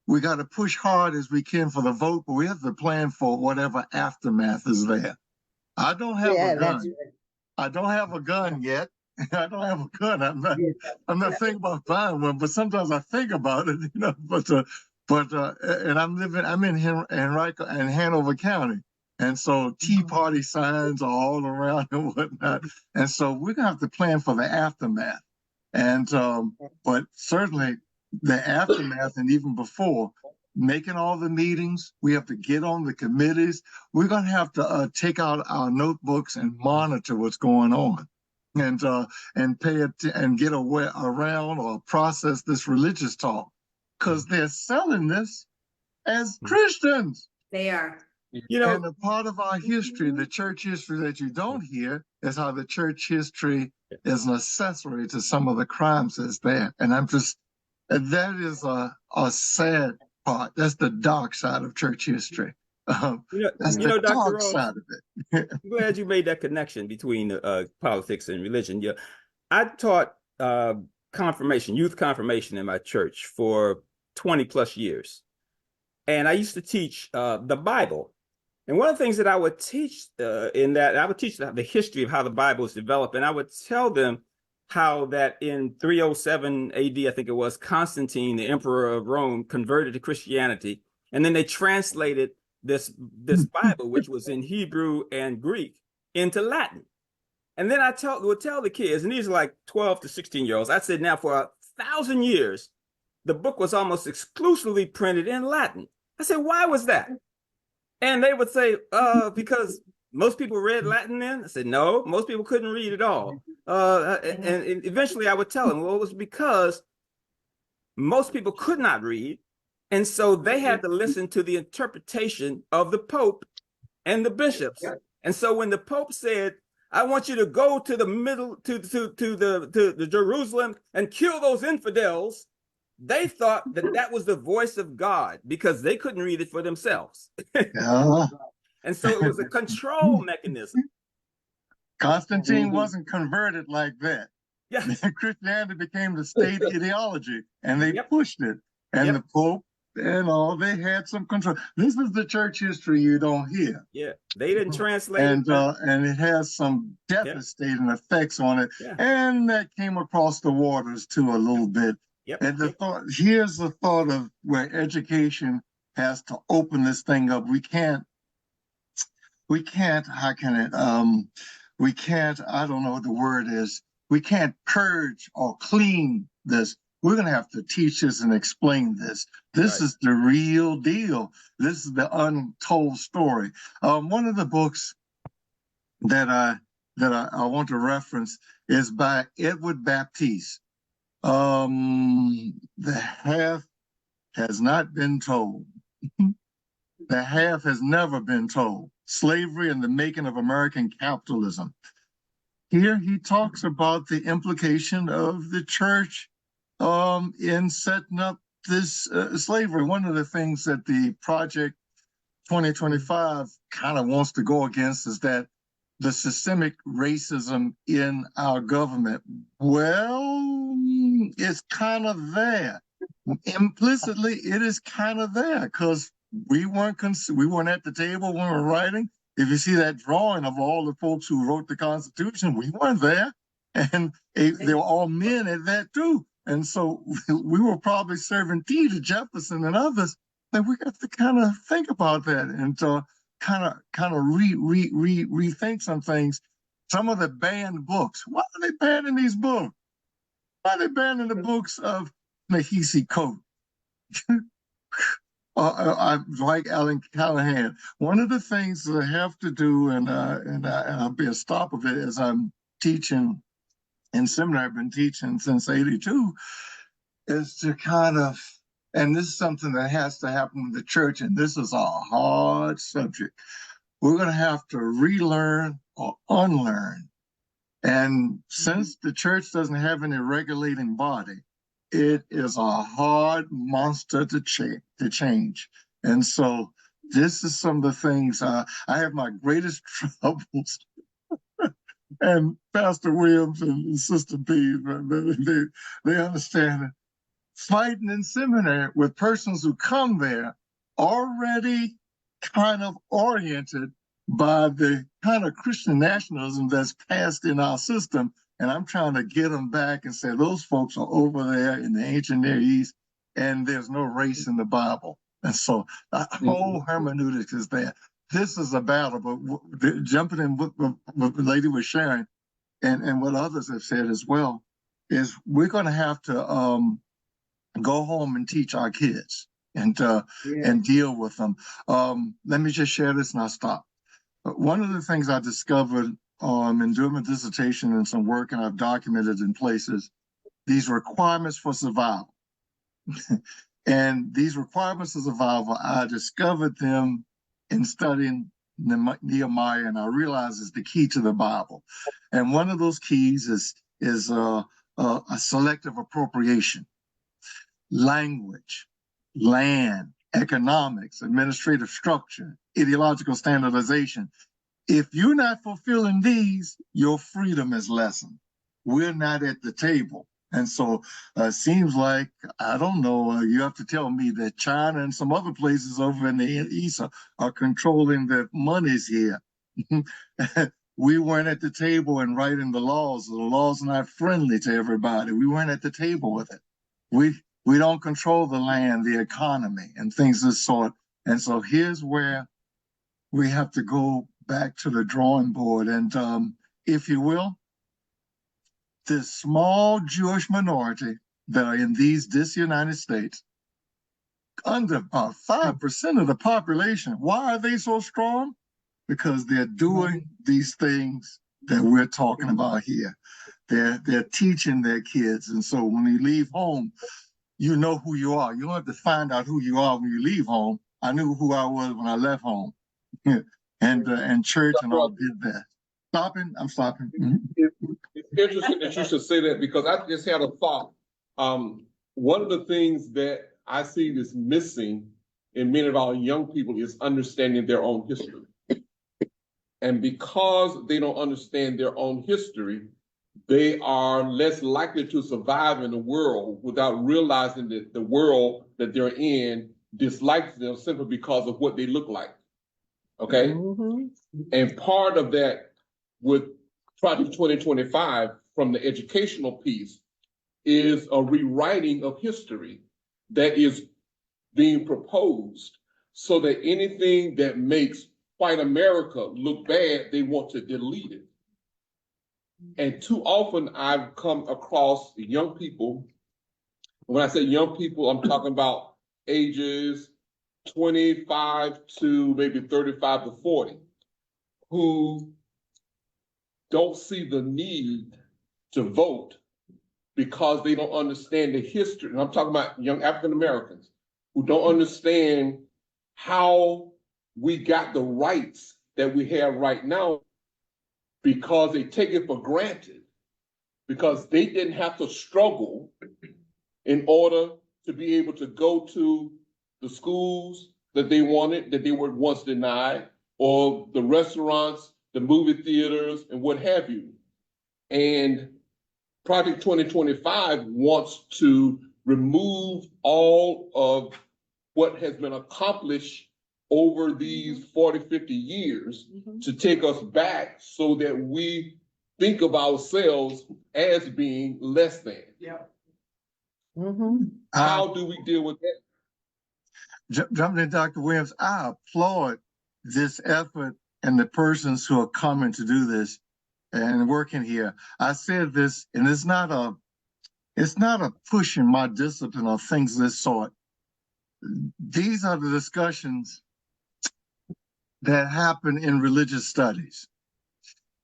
We got to push hard as we can for the vote, but we have to plan for whatever aftermath is there. I don't have a gun. I don't have a gun yet. I don't have a gun. I'm not thinking about buying one, but sometimes I think about it, you know. And I'm in Henrico and Hanover County. And so Tea Party signs are all around and whatnot. And so we're gonna have to plan for the aftermath. And but certainly the aftermath and even before, making all the meetings. We have to get on the committees. We're going to have to take out our notebooks and monitor what's going on, and pay it and get away around or process this religious talk, because they're selling this as Christians. They are. You know, And a part of our history, the church history that you don't hear, is how the church history is an accessory to some of the crimes that's there. And that is a sad part. That's the dark side of church history. That's the Dr. dark Ross, side of it. I'm glad you made that connection between politics and religion. Yeah, I taught youth confirmation in my church for 20 plus years. And I used to teach the Bible. And one of the things that I would teach I would teach the history of how the Bible is developed. And I would tell them how that in 307 AD, I think it was, Constantine, the emperor of Rome, converted to Christianity. And then they translated this Bible, which was in Hebrew and Greek, into Latin. And then I would tell the kids, and these are like 12 to 16-year-olds, I said, now for 1,000 years, the book was almost exclusively printed in Latin. I said, why was that? And they would say, because most people read Latin then. I said, no, most people couldn't read at all. And eventually I would tell them, well, it was because most people could not read. And so they had to listen to the interpretation of the Pope and the bishops. And so when the Pope said, I want you to go to the middle, to the Jerusalem and kill those infidels, they thought that was the voice of God because they couldn't read it for themselves. And so it was a control mechanism. Constantine wasn't converted like that. Yes. Christianity became the state ideology, and they pushed it. And the Pope and all, they had some control. This is the church history you don't hear. Yeah, they didn't translate and it. And it has some devastating effects on it. And that came across the waters too a little bit. And here's the thought of where education has to open this thing up. We can't, how can it, I don't know what the word is. We can't purge or clean this. We're going to have to teach this and explain this. This is the real deal. This is the untold story. One of the books that I want to reference is by Edward Baptiste. The half has not been told. The half has never been told. Slavery and the Making of American Capitalism. Here he talks about the implication of the church in setting up this slavery. One of the things that the Project 2025 kind of wants to go against is that the systemic racism in our government. Well, it's kind of there. Implicitly, it is kind of there because we weren't at the table when we were writing. If you see that drawing of all the folks who wrote the Constitution, we weren't there. And they were all men at that too. And so we were probably serving tea to Jefferson and others. And we got to kind of think about that and kind of rethink some things. Some of the banned books. Why are they banning these books? Why are they banning the books of Nehisi Coates? I like Alan Callahan. One of the things that I have to do, and I'll be a stop of it as I'm teaching in seminary, I've been teaching since '82, is to kind of, and this is something that has to happen with the church, and this is a hard subject. We're going to have to relearn or unlearn. And since the church doesn't have any regulating body, it is a hard monster to change. And so this is some of the things I have my greatest troubles. And Pastor Williams and Sister B, they understand it. Fighting in seminary with persons who come there already kind of oriented by the kind of Christian nationalism that's passed in our system. And I'm trying to get them back and say, those folks are over there in the ancient Near East, and there's no race in the Bible. And so the whole hermeneutics is there. This is a battle, but jumping in what the lady was sharing and what others have said as well, is we're going to have to go home and teach our kids. and deal with them. Let me just share this and I'll stop. One of the things I discovered in doing my dissertation and some work, and I've documented in places, these requirements for survival. And these requirements of survival, I discovered them in studying Nehemiah, and I realized is the key to the Bible. And one of those keys is a selective appropriation, language, land, economics, administrative structure, ideological standardization. If you're not fulfilling these, your freedom is lessened. We're not at the table. And so it seems like, I don't know, you have to tell me that China and some other places over in the East are controlling the monies here. We weren't at the table and writing the laws. The laws are not friendly to everybody. We weren't at the table with it. We don't control the land, the economy, and things of this sort. And so here's where we have to go back to the drawing board. And if you will, this small Jewish minority that are in this United States, under about 5% of the population, why are they so strong? Because they're doing these things that we're talking about here. They're teaching their kids. And so when you leave home, you know who you are. You don't have to find out who you are when you leave home. I knew who I was when I left home. And church and all did that. I'm stopping. It's interesting that you should say that, because I just had a thought. One of the things that I see is missing in many of our young people is understanding their own history. And because they don't understand their own history, they are less likely to survive in the world without realizing that the world that they're in dislikes them simply because of what they look like. Okay? Mhm. And part of that with Project 2025 from the educational piece is a rewriting of history that is being proposed, so that anything that makes white America look bad, they want to delete it. And too often I've come across young people. When I say young people, I'm talking about ages 25 to maybe 35 to 40, who don't see the need to vote because they don't understand the history. And I'm talking about young African Americans who don't understand how we got the rights that we have right now, because they take it for granted, because they didn't have to struggle in order to be able to go to the schools that they wanted, that they were once denied, or the restaurants, the movie theaters, and what have you. And Project 2025 wants to remove all of what has been accomplished over these 40, 50 years to take us back so that we think of ourselves as being less than. Yeah. How do we deal with that? Jumping in, Dr. Williams, I applaud this effort and the persons who are coming to do this and working here. I said this, and it's not a push in my discipline or things of this sort. These are the discussions that happen in religious studies.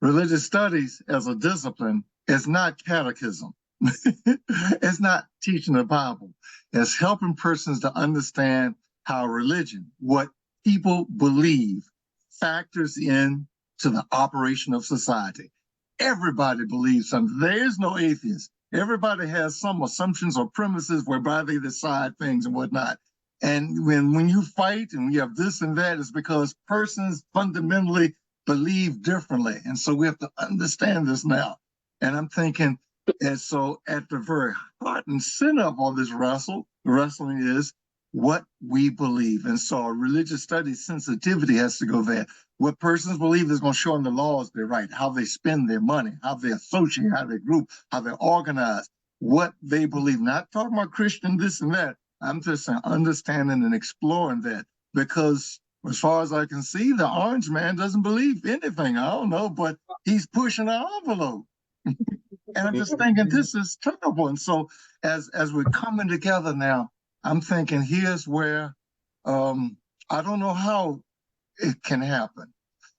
Religious studies as a discipline is not catechism. It's not teaching the Bible. It's helping persons to understand how religion, what people believe, factors in to the operation of society. Everybody believes something. There is no atheist. Everybody has some assumptions or premises whereby they decide things and whatnot. And when you fight and you have this and that, it's because persons fundamentally believe differently. And so we have to understand this now. And I'm thinking, and so at the very heart and center of all this wrestling is what we believe. And so a religious studies sensitivity has to go there. What persons believe is going to show them the laws they write, how they spend their money, how they associate, how they group, how they organize, what they believe. Not talking about Christian this and that. I'm just saying understanding and exploring that, because as far as I can see, the orange man doesn't believe anything. I don't know, but he's pushing our envelope. And I'm just thinking this is terrible. And so as we're coming together now, I'm thinking here's where, I don't know how it can happen.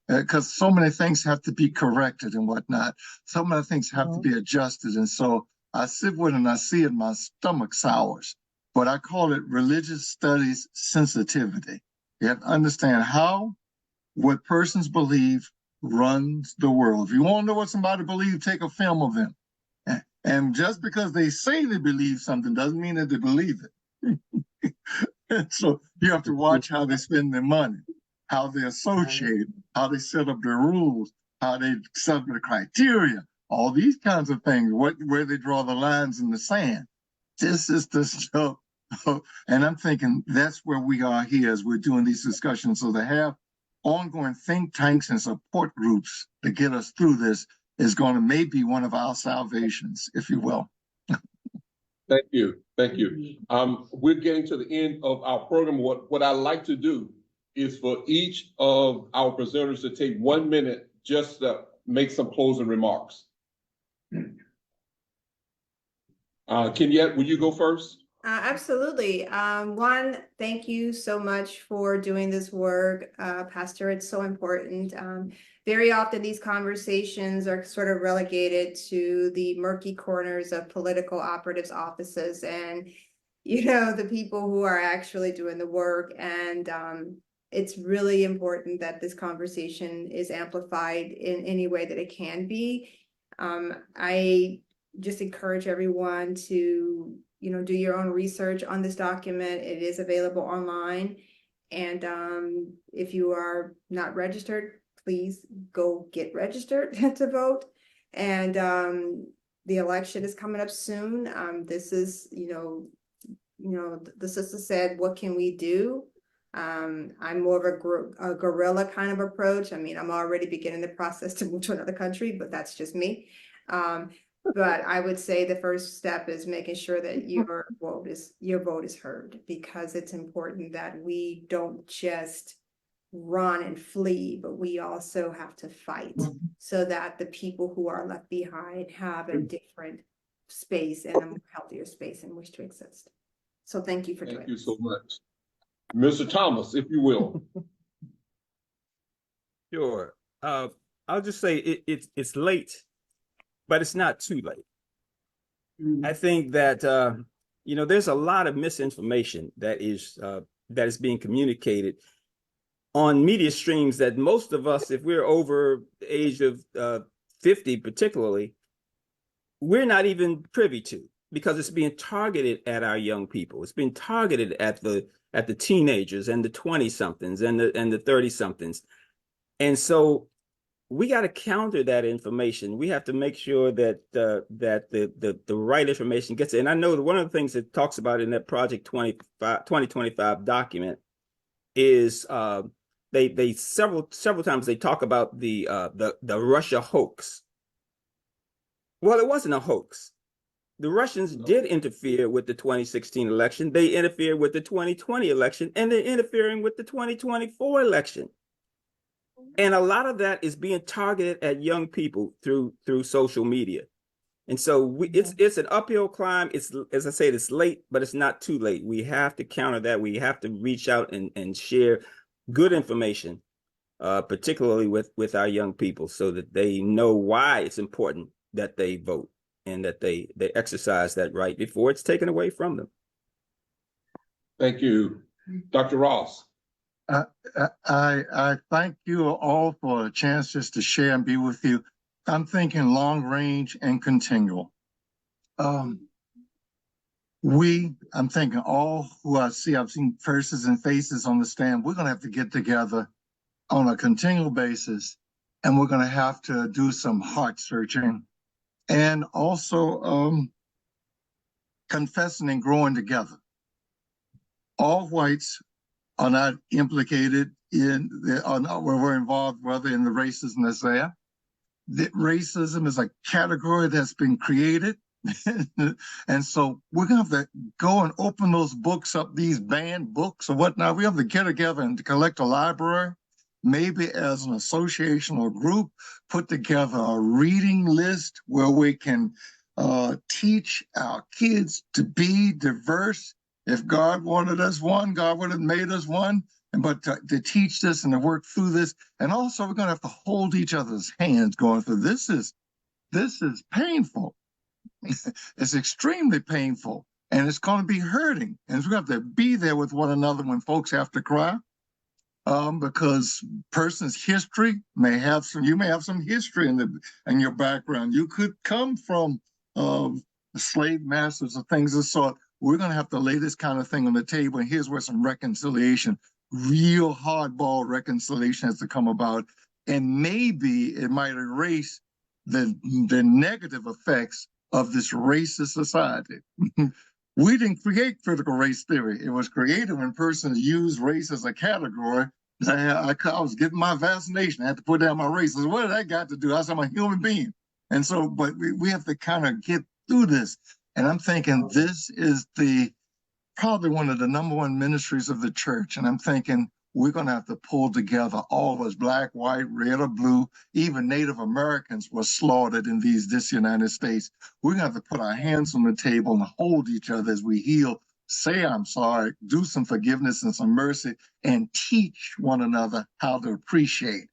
Because so many things have to be corrected and whatnot. So many things have to be adjusted. And so I sit with it and I see it, my stomach sours. But I call it religious studies sensitivity. You have to understand how what persons believe runs the world. If you want to know what somebody believes, take a film of them. And just because they say they believe something doesn't mean that they believe it. So you have to watch how they spend their money, how they associate, how they set up their rules, how they set up the criteria, all these kinds of things, where they draw the lines in the sand. This is the stuff. And I'm thinking that's where we are here as we're doing these discussions. So to have ongoing think tanks and support groups to get us through this is going to maybe one of our salvations, if you will. Thank you. Thank you. We're getting to the end of our program. What I like to do is for each of our presenters to take 1 minute just to make some closing remarks. Kenyette, will you go first? Absolutely. One, thank you so much for doing this work, Pastor. It's so important. Very often these conversations are sort of relegated to the murky corners of political operatives' offices and, the people who are actually doing the work. And it's really important that this conversation is amplified in any way that it can be. I just encourage everyone to do your own research on this document. It is available online. And if you are not registered, please go get registered to vote. And the election is coming up soon. This is, the sister said, what can we do? I'm more of a guerrilla kind of approach. I mean, I'm already beginning the process to move to another country, but that's just me. But I would say the first step is making sure that your vote is heard, because it's important that we don't just run and flee, but we also have to fight so that the people who are left behind have a different space and a more healthier space in which to exist. So thank you for doing this. Thank you so much. Mr. Thomas, if you will. Sure. I'll just say it's late, but it's not too late. I think that there's a lot of misinformation that is being communicated on media streams that most of us, if we're over the age of 50 particularly, we're not even privy to, because it's being targeted at our young people. It's being targeted at the teenagers and the 20-somethings and the 30-somethings. And so we got to counter that information. We have to make sure that the right information gets it. And I know that one of the things that talks about in that Project 2025 document is they several times they talk about the Russia hoax. Well, it wasn't a hoax. The Russians did interfere with the 2016 election. They interfered with the 2020 election, and they're interfering with the 2024 election. And a lot of that is being targeted at young people through social media. And so it's an uphill climb. It's, as I said, it's late, but it's not too late. We have to counter that. We have to reach out and share good information, particularly with our young people, so that they know why it's important that they vote and that they exercise that right before it's taken away from them. Thank you. Dr. Ross. I thank you all for a chance just to share and be with you. I'm thinking long range and continual. I'm thinking all who I've seen faces and faces on the stand, we're gonna have to get together on a continual basis, and we're gonna have to do some heart searching and also confessing and growing together. All whites are not implicated we're involved whether in the racism that's there. The racism is a category that's been created. And so we're gonna have to go and open those books up, these banned books or whatnot. We have to get together and collect a library, maybe as an association or group, put together a reading list where we can teach our kids to be diverse If God wanted us one, God would have made us one. And but to teach this and to work through this, and also we're gonna have to hold each other's hands going through this is painful. It's extremely painful, and it's going to be hurting. And we're going to have to be there with one another when folks have to cry, because person's history may have some. You may have some history in your background. You could come from slave masters or things of the sort. We're going to have to lay this kind of thing on the table. And here's where some reconciliation, real hardball reconciliation, has to come about. And maybe it might erase the negative effects of this racist society. We didn't create critical race theory. It was created when persons used race as a category. I was getting my vaccination. I had to put down my race. I said, what did that got to do? I said, I'm a human being. And so, but we have to kind of get through this. And I'm thinking this is probably one of the #1 ministries of the church. And I'm thinking we're going to have to pull together, all of us, black, white, red, or blue. Even Native Americans were slaughtered in this United States. We're going to have to put our hands on the table and hold each other as we heal, say I'm sorry, do some forgiveness and some mercy, and teach one another how to appreciate.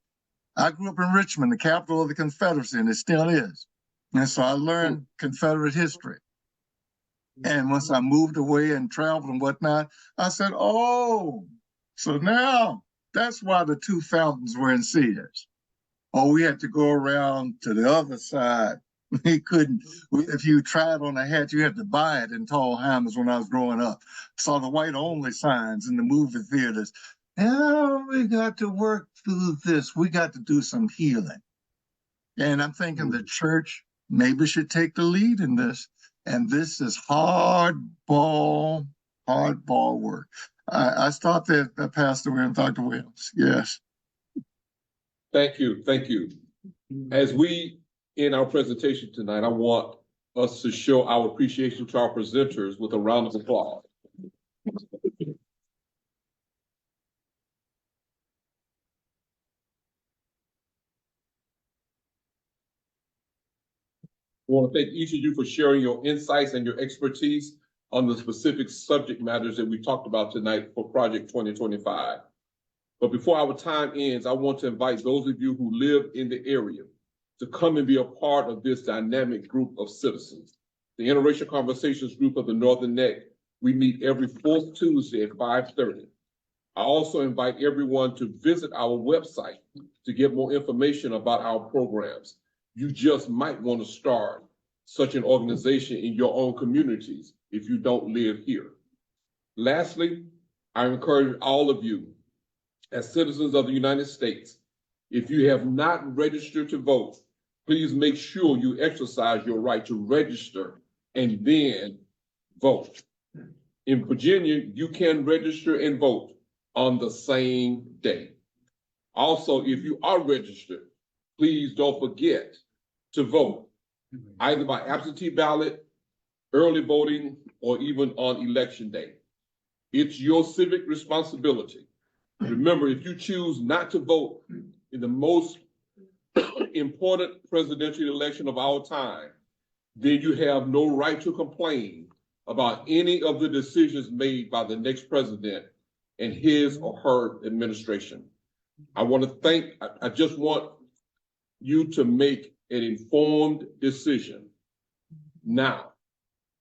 I grew up in Richmond, the capital of the Confederacy, and it still is. And so I learned Confederate history. And once I moved away and traveled and whatnot, I said, oh, so now that's why the 2 fountains were in Sears. Oh, we had to go around to the other side. We couldn't, if you tried on a hat, you had to buy it in Tall Hammers when I was growing up. Saw the white only signs in the movie theaters. Now we got to work through this. We got to do some healing. And I'm thinking the church maybe should take the lead in this. And this is hardball work. I start there, Pastor Williams, Dr. Williams. Yes. Thank you. Thank you. As we end our presentation tonight, I want us to show our appreciation to our presenters with a round of applause. I want to thank each of you for sharing your insights and your expertise on the specific subject matters that we talked about tonight for Project 2025. But before our time ends, I want to invite those of you who live in the area to come and be a part of this dynamic group of citizens. The Interracial Conversations group of the Northern Neck, we meet every 4th Tuesday at 5:30. I also invite everyone to visit our website to get more information about our programs. You just might want to start such an organization in your own communities if you don't live here. Lastly, I encourage all of you as citizens of the United States, if you have not registered to vote, please make sure you exercise your right to register and then vote. In Virginia, you can register and vote on the same day. Also, if you are registered, please don't forget to vote, either by absentee ballot, early voting, or even on election day. It's your civic responsibility. Remember, if you choose not to vote in the most important presidential election of our time, then you have no right to complain about any of the decisions made by the next president and his or her administration. I just want you to make an informed decision. Now,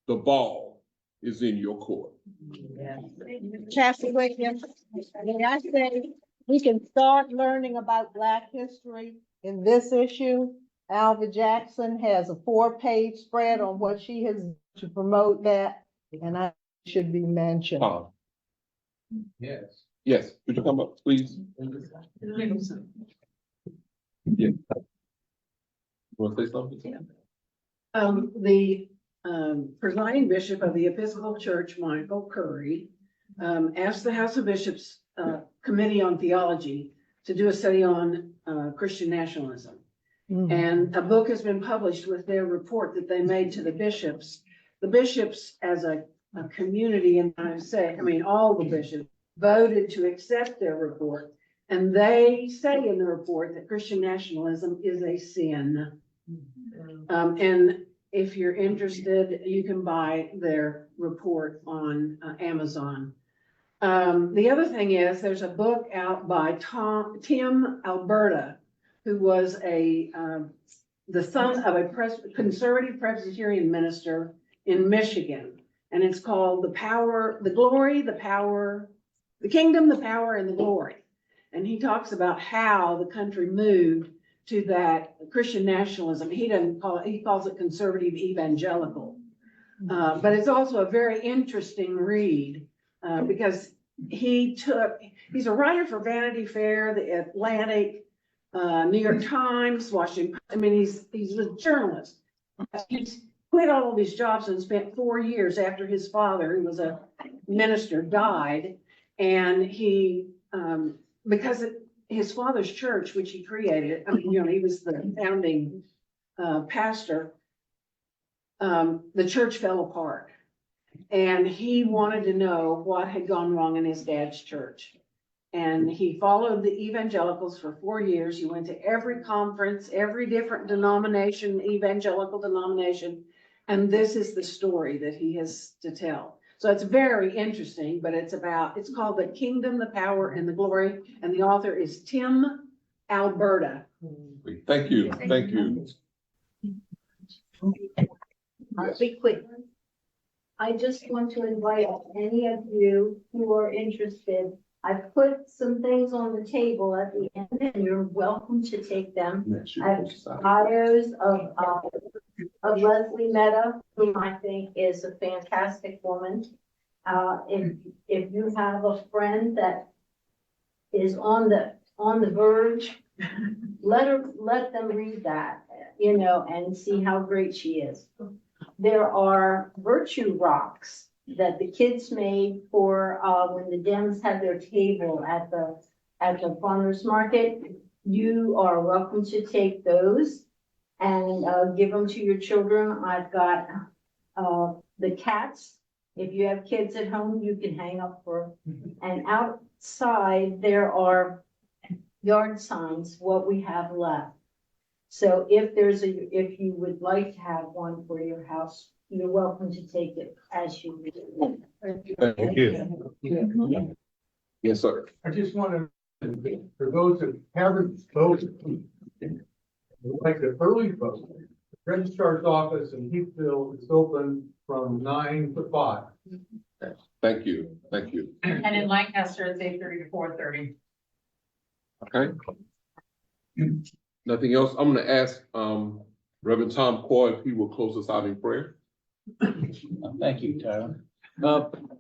the ball is in your court. Pastor Williams, may I say, we can start learning about Black history in this issue. Alva Jackson has a 4-page spread on what she has to promote that, and I should be mentioned. Yes. Yes, could you come up, please? Yeah. Want to say something? The presiding bishop of the Episcopal Church, Michael Curry, asked the House of Bishops Committee on Theology to do a study on Christian nationalism. And a book has been published with their report that they made to the bishops. The bishops as a community, and all the bishops voted to accept their report. And they say in the report that Christian nationalism is a sin. And if you're interested, you can buy their report on Amazon. The other thing is, there's a book out by Tim Alberta, who was the son of a conservative Presbyterian minister in Michigan. And it's called The Power, the Glory, the Power, the Kingdom, the Power, and the Glory. And he talks about how the country moved to that Christian nationalism. He doesn't call it, he calls it conservative evangelical. But it's also a very interesting read, because he's a writer for Vanity Fair, The Atlantic, New York Times, Washington. I mean, he's a journalist. He's quit all of his jobs and spent 4 years after his father, who was a minister, died. And he, because his father's church, which he created, I mean, you know, he was the founding pastor, the church fell apart. And he wanted to know what had gone wrong in his dad's church. And he followed the evangelicals for 4 years. He went to every conference, every different denomination, evangelical denomination. And this is the story that he has to tell. So it's very interesting, but it's called The Kingdom, the Power, and the Glory. And the author is Tim Alberta. Thank you, thank you. I'll be quick. I just want to invite any of you who are interested. I've put some things on the table at the end, and you're welcome to take them. I have bios of Leslie Mehta, whom I think is a fantastic woman. If you have a friend that is on the verge, let them read that, you know, and see how great she is. There are virtue rocks that the kids made for when the Dems had their table at the farmers market. You are welcome to take those and give them to your children. I've got the cats. If you have kids at home, you can hang up for. And outside there are yard signs, what we have left. So if you would like to have one for your house, you're welcome to take it as you wish. Thank you. Yes, sir. I just want to, for those that haven't voted, like the early vote, the registrar's office in Heathville is open from 9 to 5. Thank you, thank you. And in Lancaster, it's 8:30 to 4:30. Okay. Nothing else? I'm gonna ask Reverend Tom Coy if he will close us out in prayer. Thank you, Tyler.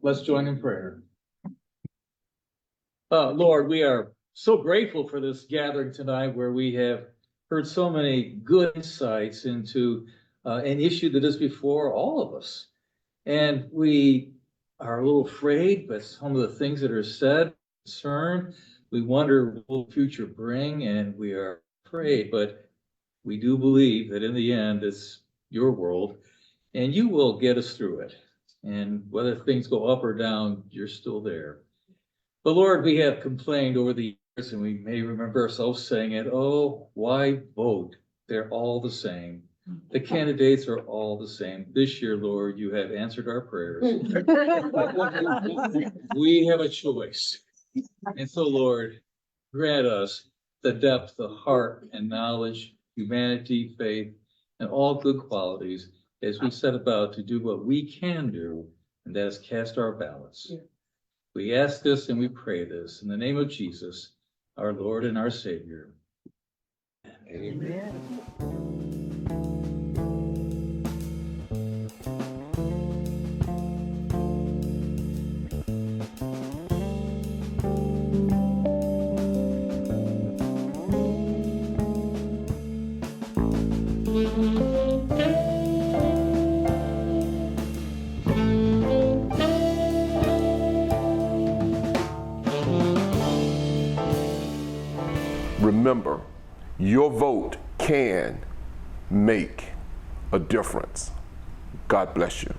Let's join in prayer. Lord, we are so grateful for this gathering tonight where we have heard so many good insights into an issue that is before all of us. And we are a little afraid, but some of the things that are said, concerned, we wonder what will the future bring, and we are afraid, but we do believe that in the end, it's your world, and you will get us through it. And whether things go up or down, you're still there. But Lord, we have complained over the years, and we may remember ourselves saying it, oh, why vote? They're all the same. The candidates are all the same. This year, Lord, you have answered our prayers. We have a choice. And so, Lord, grant us the depth of heart and knowledge, humanity, faith, and all good qualities as we set about to do what we can do, and that is cast our ballots. Yeah. We ask this and we pray this in the name of Jesus, our Lord and our Savior. Amen. Remember, your vote can make a difference. God bless you.